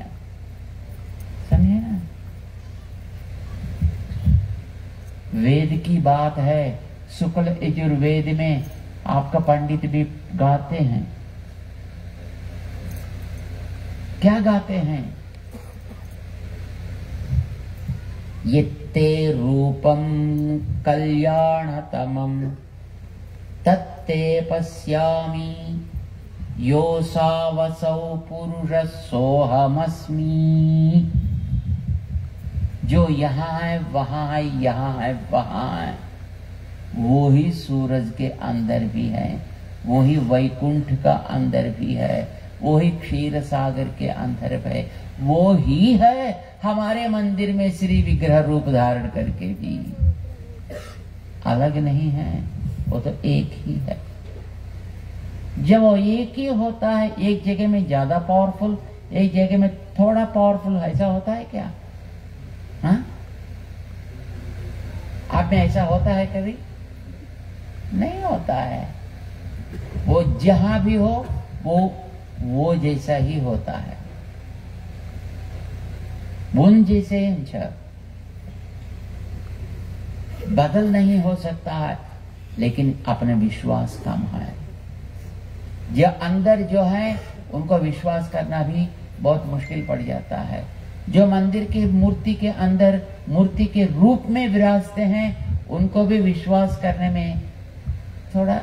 Speaker 1: समझे ना? वेद की बात है, शुक्ल यजुर्वेद में आपका पंडित भी गाते हैं। क्या गाते हैं? यत्ते रूपम कल्याणतमं तत्ते पश्यामि योऽसावसौ पुरुषः सोऽहमस्मि। जो यहाँ है वहाँ है, यहाँ है वहाँ है, वो ही सूरज के अंदर भी है, वो ही वैकुंठ का अंदर भी है, वो ही क्षीर सागर के अंदर है, वो ही है हमारे मंदिर में श्री विग्रह रूप धारण करके भी। अलग नहीं है, वो तो एक ही है। जब वो एक ही होता है, एक जगह में ज्यादा पावरफुल, एक जगह में थोड़ा पावरफुल, ऐसा होता है क्या? हाँ, आप में ऐसा होता है कभी? नहीं होता है। वो जहां भी हो वो जैसा ही होता है। बुन जैसे बदल नहीं हो सकता है, लेकिन अपने विश्वास कम है। जो अंदर जो है उनको विश्वास करना भी बहुत मुश्किल पड़ जाता है। जो मंदिर की मूर्ति के अंदर मूर्ति के रूप में विराजते हैं, उनको भी विश्वास करने में थोड़ा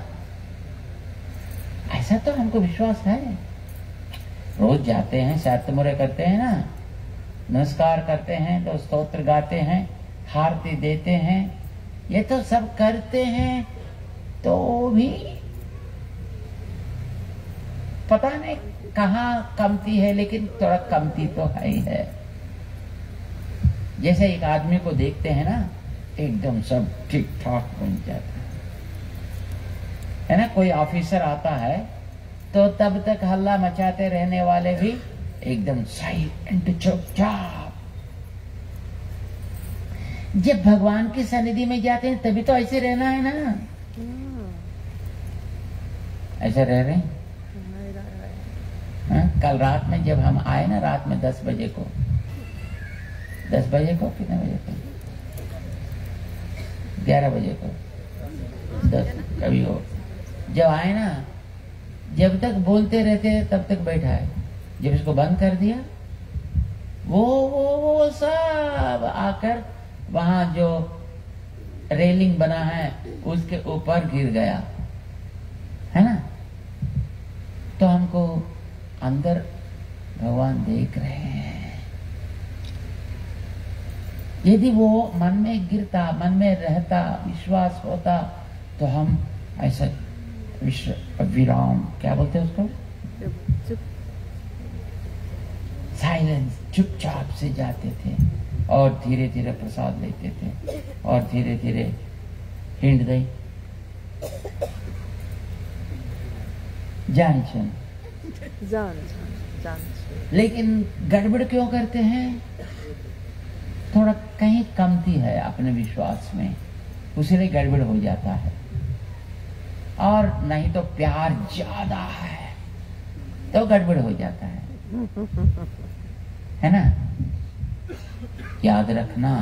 Speaker 1: ऐसा तो हमको विश्वास है। रोज जाते हैं, शास्त्रमुरे करते हैं ना, नमस्कार करते हैं, तो स्तोत्र गाते हैं, आरती देते हैं, ये तो सब करते हैं, तो भी पता नहीं कहाँ कमती है, लेकिन थोड़ा कमती तो है ही है। जैसे एक आदमी को देखते हैं ना, एकदम सब ठीक ठाक बन जाता है ना। कोई ऑफिसर आता है तो तब तक हल्ला मचाते रहने वाले भी एकदम साइलेंट चुपचाप। जब भगवान की सन्निधि में जाते हैं तभी तो ऐसे रहना है ना। ऐसा रह रहे हैं। कल रात में जब हम आए ना, रात में 10 बजे को, 10 बजे को, कितने बजे को, 11 बजे को, 10 कभी हो, जब आए ना, जब तक बोलते रहते तब तक बैठा है। जब इसको बंद कर दिया, वो सब आकर वहां जो रेलिंग बना है उसके ऊपर गिर गया, है ना। तो हमको अंदर भगवान देख रहे हैं। यदि वो मन में गिरता, मन में रहता, विश्वास होता, तो हम ऐसा विराम, क्या बोलते हैं उसको, साइलेंस, चुपचाप से जाते थे और धीरे धीरे प्रसाद लेते थे और धीरे धीरे हिंड गई जान। लेकिन गड़बड़ क्यों करते हैं? थोड़ा कहीं कमती है अपने विश्वास में, उसलिए गड़बड़ हो जाता है। और नहीं तो प्यार ज्यादा है तो गड़बड़ हो जाता है ना। याद रखना,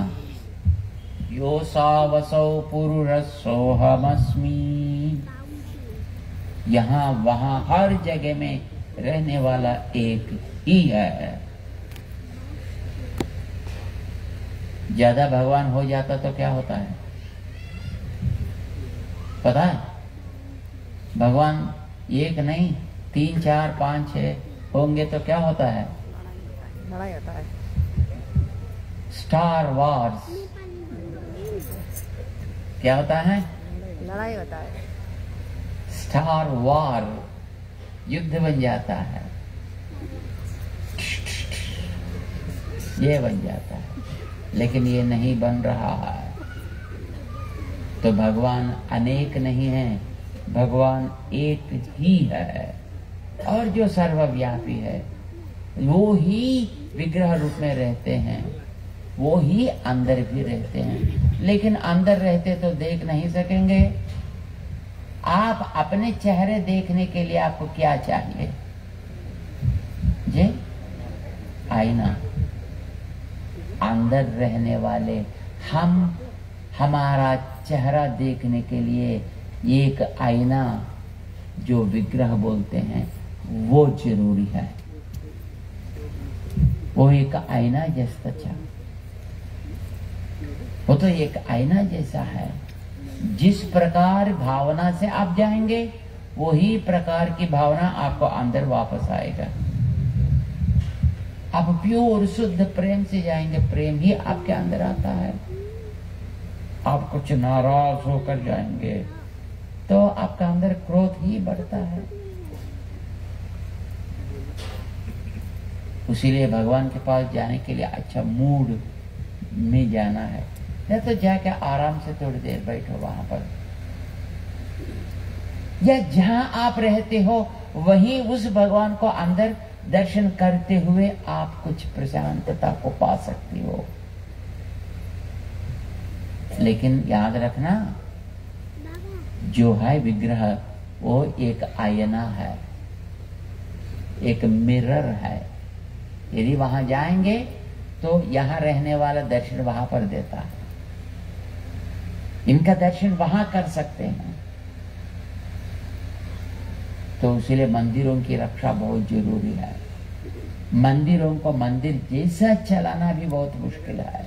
Speaker 1: योऽसावसौ पुरुषः सोऽहमस्मि। यहाँ वहां हर जगह में रहने वाला एक ही है। ज्यादा भगवान हो जाता तो क्या होता है पता है? भगवान एक नहीं, 3, 4, 5, 6 होंगे तो क्या होता है?
Speaker 2: लड़ाई होता है।
Speaker 1: स्टार वॉर्स क्या होता है?
Speaker 2: लड़ाई होता है।
Speaker 1: स्टार वॉर, युद्ध बन जाता है, ये बन जाता है। लेकिन ये नहीं बन रहा है। तो भगवान अनेक नहीं है, भगवान एक ही है। और जो सर्वव्यापी है वो ही विग्रह रूप में रहते हैं, वो ही अंदर भी रहते हैं। लेकिन अंदर रहते तो देख नहीं सकेंगे। आप अपने चेहरे देखने के लिए आपको क्या चाहिए जी? आईना। अंदर रहने वाले हम हमारा चेहरा देखने के लिए एक आईना जो विग्रह बोलते हैं वो जरूरी है। वो एक आईना जैसा था, वो तो एक आईना जैसा है। जिस प्रकार भावना से आप जाएंगे वही प्रकार की भावना आपको अंदर वापस आएगा। आप प्योर शुद्ध प्रेम से जाएंगे, प्रेम ही आपके अंदर आता है। आप कुछ नाराज होकर जाएंगे तो आपका अंदर क्रोध ही बढ़ता है। इसीलिए भगवान के पास जाने के लिए अच्छा मूड में जाना है, या तो जाके आराम से थोड़ी देर बैठो वहां पर, या जहां आप रहते हो वहीं उस भगवान को अंदर दर्शन करते हुए आप कुछ प्रशांतता को पा सकती हो। लेकिन याद रखना, जो है विग्रह वो एक आईना है, एक मिरर है। यदि वहां जाएंगे तो यहां रहने वाला दर्शन वहां पर देता है। इनका दर्शन वहां कर सकते हैं। तो इसलिए मंदिरों की रक्षा बहुत जरूरी है। मंदिरों को मंदिर जैसा चलाना भी बहुत मुश्किल है।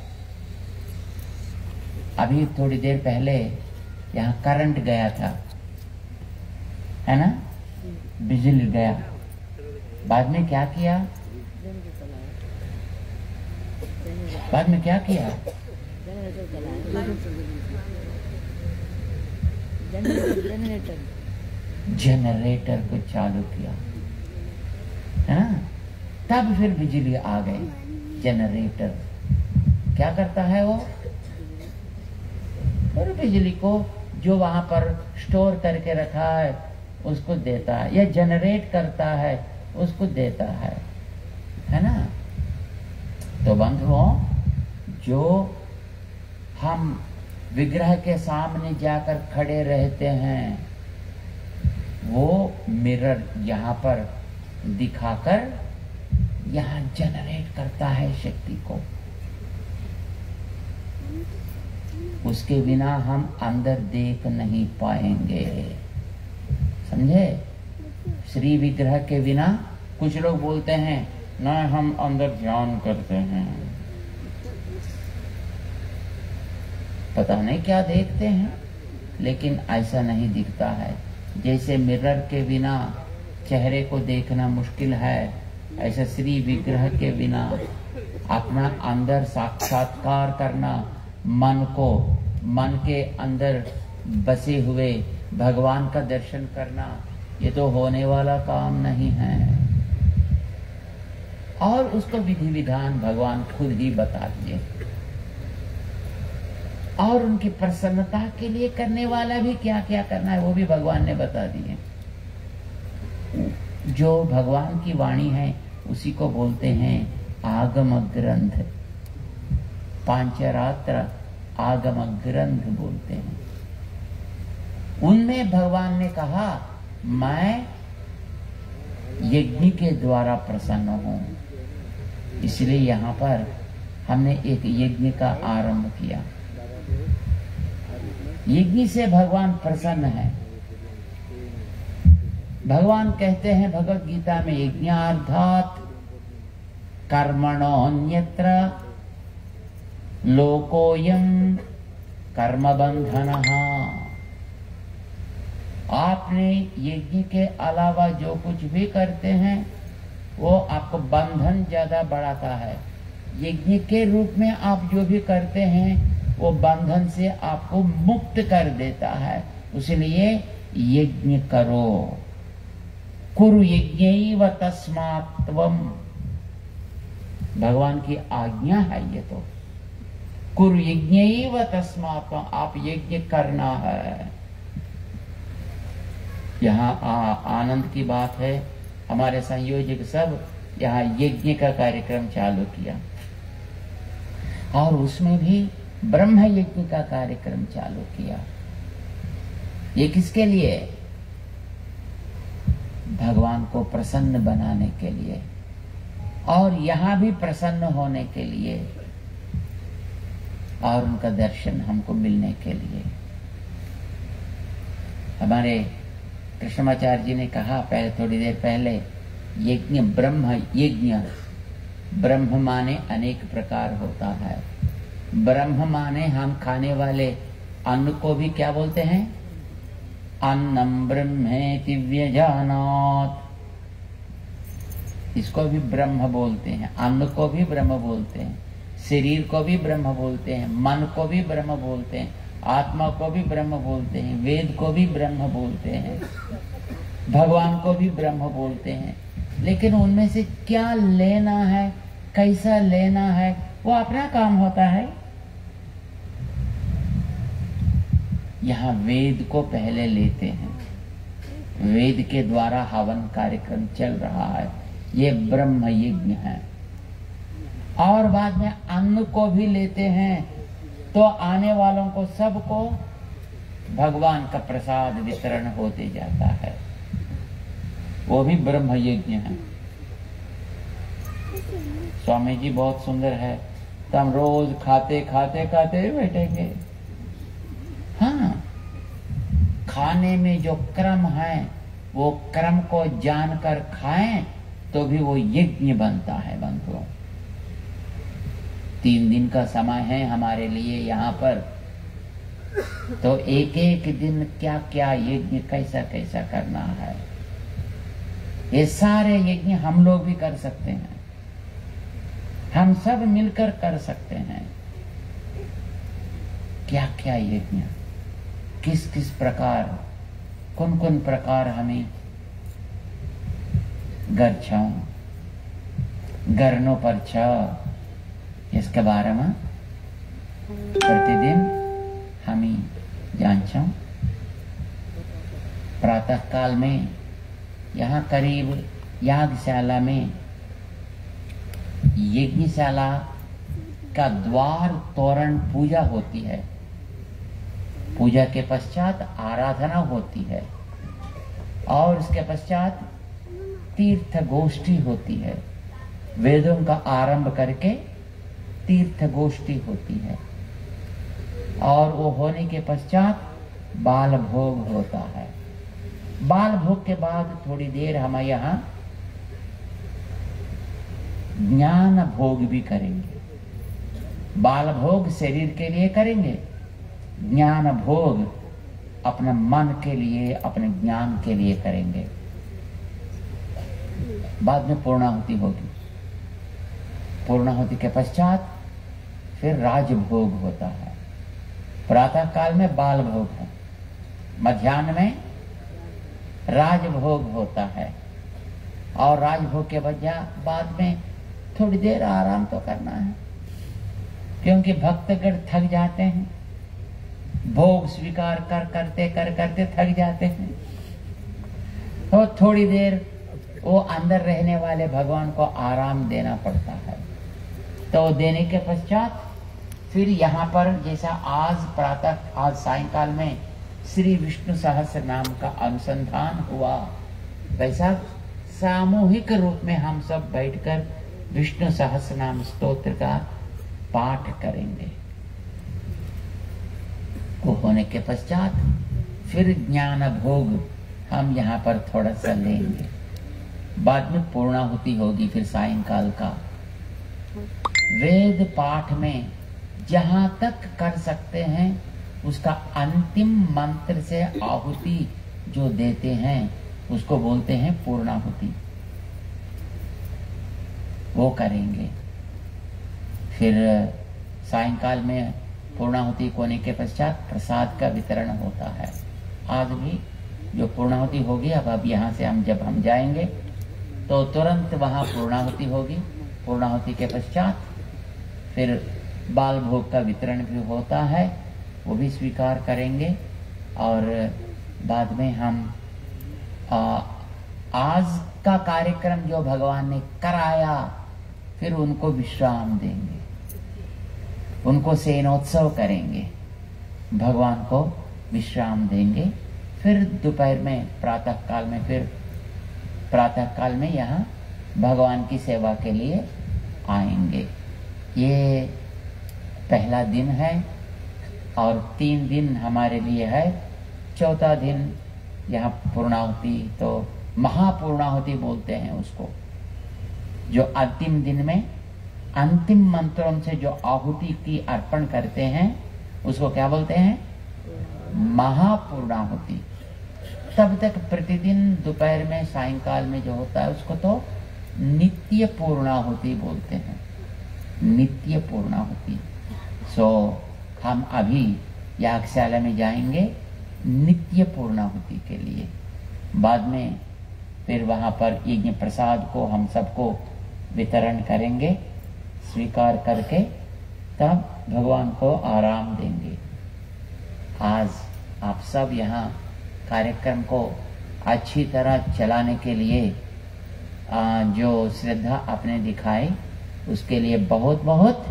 Speaker 1: अभी थोड़ी देर पहले यहाँ करंट गया था, है ना, बिजली गया। बाद में क्या किया? बाद में क्या किया? जनरेटर को चालू किया, है ना, तब फिर बिजली आ गई। जनरेटर क्या करता है? वो और बिजली को जो वहां पर स्टोर करके रखा है उसको देता है, या जनरेट करता है उसको देता है ना। तो बंधुओं, जो हम विग्रह के सामने जाकर खड़े रहते हैं वो मिरर यहाँ पर दिखाकर यहाँ जनरेट करता है शक्ति को। उसके बिना हम अंदर देख नहीं पाएंगे, समझे? श्री विग्रह के बिना कुछ लोग बोलते हैं ना हम अंदर ध्यान करते हैं, पता नहीं क्या देखते हैं, लेकिन ऐसा नहीं दिखता है। जैसे मिरर के बिना चेहरे को देखना मुश्किल है, ऐसा श्री विग्रह के बिना अपना अंदर साक्षात्कार करना, मन को, मन के अंदर बसे हुए भगवान का दर्शन करना, ये तो होने वाला काम नहीं है। और उसको विधि विधान भगवान खुद ही बता दिए, और उनकी प्रसन्नता के लिए करने वाला भी क्या क्या करना है वो भी भगवान ने बता दिए। जो भगवान की वाणी है उसी को बोलते हैं आगम ग्रंथ, पांचरात्र आगम ग्रंथ बोलते हैं। उनमें भगवान ने कहा मैं यज्ञ के द्वारा प्रसन्न हूं, इसलिए यहाँ पर हमने एक यज्ञ का आरंभ किया। यज्ञ से भगवान प्रसन्न है। भगवान कहते हैं भगवत गीता में, यज्ञार्थात् कर्मणोऽन्यत्र लोकोऽयं कर्मबंधनः। आपने यज्ञ के अलावा जो कुछ भी करते हैं वो आपको बंधन ज्यादा बढ़ाता है। यज्ञ के रूप में आप जो भी करते हैं वो बंधन से आपको मुक्त कर देता है। इसलिए यज्ञ करो, कुरु यज्ञैव तस्मात् त्वम्, भगवान की आज्ञा है ये तो। कुरु यज्ञैव तस्मात् त्वम्, आप यज्ञ करना है। यहाँ आनंद की बात है, हमारे संयोजक सब यहाँ यज्ञ का कार्यक्रम चालू किया, और उसमें भी ब्रह्म यज्ञ का कार्यक्रम चालू किया। ये किसके लिए? भगवान को प्रसन्न बनाने के लिए, और यहाँ भी प्रसन्न होने के लिए, और उनका दर्शन हमको मिलने के लिए। हमारे कृष्णमाचार्य जी ने कहा पहले, थोड़ी देर पहले, यज्ञ ब्रह्म यज्ञ, ब्रह्म माने अनेक प्रकार होता है। ब्रह्म माने हम खाने वाले अन्न को भी क्या बोलते हैं? अन्नम ब्रह्मेति व्यजानात्, इसको भी ब्रह्म बोलते हैं। अन्न को भी ब्रह्म बोलते हैं, शरीर को भी ब्रह्म बोलते हैं, मन को भी ब्रह्म बोलते हैं, आत्मा को भी ब्रह्म बोलते हैं, वेद को भी ब्रह्म बोलते हैं, भगवान को भी ब्रह्म बोलते हैं। लेकिन उनमें से क्या लेना है, कैसा लेना है, वो अपना काम होता है। यहाँ वेद को पहले लेते हैं, वेद के द्वारा हवन कार्यक्रम चल रहा है, ये ब्रह्म यज्ञ है। और बाद में अन्न को भी लेते हैं, तो आने वालों को सबको भगवान का प्रसाद वितरण होते जाता है, वो भी ब्रह्म यज्ञ है। स्वामी जी बहुत सुंदर है, तो हम रोज खाते खाते खाते बैठेंगे। हाँ, खाने में जो क्रम है वो क्रम को जानकर खाएं तो भी वो यज्ञ बनता है बंधुओं। 3 दिन का समय है हमारे लिए यहाँ पर, तो एक एक दिन क्या क्या यज्ञ कैसा कैसा करना है, ये सारे यज्ञ हम लोग भी कर सकते हैं, हम सब मिलकर कर सकते हैं। क्या क्या यज्ञ, किस किस प्रकार, कौन कौन प्रकार हमें गच्छाऊं गरनों पर छ, इसके बारे में प्रतिदिन हम ही जानछौ। प्रातः काल में यहाँ करीब यागशाला में, यज्ञशाला का द्वार तोरण पूजा होती है। पूजा के पश्चात आराधना होती है और उसके पश्चात तीर्थ गोष्ठी होती है। वेदों का आरंभ करके तीर्थ गोष्ठी होती है और वो होने के पश्चात बाल भोग होता है। बाल भोग के बाद थोड़ी देर हम यहाँ ज्ञान भोग भी करेंगे। बाल भोग शरीर के लिए करेंगे, ज्ञान भोग अपने मन के लिए, अपने ज्ञान के लिए करेंगे। बाद में पूर्णाहुति होगी। पूर्णाहुति के पश्चात फिर राजभोग होता है। प्रातः काल में बाल भोग है, मध्याह्न में राजभोग होता है और राजभोग के बाद में थोड़ी देर आराम तो करना है, क्योंकि भक्तगण थक जाते हैं, भोग स्वीकार करते थक जाते हैं। तो थोड़ी देर वो अंदर रहने वाले भगवान को आराम देना पड़ता है। तो देने के पश्चात फिर यहाँ पर जैसा आज सायंकाल में श्री विष्णु सहस्र नाम का अनुसंधान हुआ, वैसा सामूहिक रूप में हम सब बैठकर विष्णु सहस्र नाम स्तोत्र का पाठ करेंगे। वो होने के पश्चात फिर ज्ञान भोग हम यहाँ पर थोड़ा सा लेंगे। बाद में पूर्णाहुति होगी। फिर सायंकाल का वेद पाठ में जहां तक कर सकते हैं उसका अंतिम मंत्र से आहुति जो देते हैं उसको बोलते हैं पूर्णाहुति, वो करेंगे। फिर सायंकाल में पूर्णाहुति होने के पश्चात प्रसाद का वितरण होता है। आज भी जो पूर्णाहुति होगी, अब यहाँ से जब हम जाएंगे तो तुरंत वहाँ पूर्णाहुति होगी। पूर्णाहुति के पश्चात फिर बाल भोग का वितरण भी होता है, वो भी स्वीकार करेंगे। और बाद में हम आज का कार्यक्रम जो भगवान ने कराया फिर उनको विश्राम देंगे, उनको सेनोत्सव करेंगे, भगवान को विश्राम देंगे। फिर दोपहर में प्रातः काल में यहाँ भगवान की सेवा के लिए आएंगे। ये पहला दिन है और 3 दिन हमारे लिए है। चौथा दिन यहाँ पूर्णाहुति तो महापूर्णाहुति बोलते हैं उसको, जो अंतिम दिन में अंतिम मंत्रों से जो आहुति की अर्पण करते हैं उसको क्या बोलते हैं? महापूर्णाहुति। तब तक प्रतिदिन दोपहर में सायंकाल में जो होता है उसको तो नित्य पूर्णाहुति बोलते हैं, नित्य पूर्णाहुति। सो हम अभी यागशाला में जाएंगे नित्य पूर्णाहुति के लिए। बाद में फिर वहां पर यज्ञ प्रसाद को हम सबको वितरण करेंगे, स्वीकार करके तब भगवान को आराम देंगे। आज आप सब यहाँ कार्यक्रम को अच्छी तरह चलाने के लिए जो श्रद्धा आपने दिखाई उसके लिए बहुत बहुत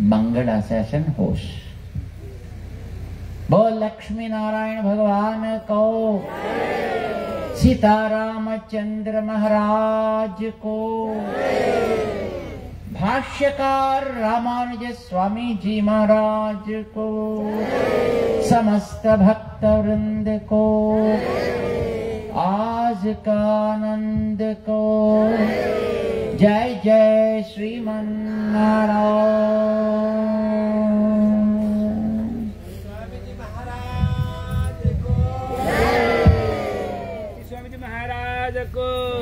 Speaker 1: मंगल आशासन होश। बोल लक्ष्मी नारायण भगवान को, सीतारामचंद्र महाराज को, भाष्यकार रामानुज स्वामी जी महाराज को, समस्त भक्त वृंद को, आज का आनंद को। जय जय श्रीमन नारायण।
Speaker 4: स्वामी जी महाराज को, स्वामी जी महाराज को।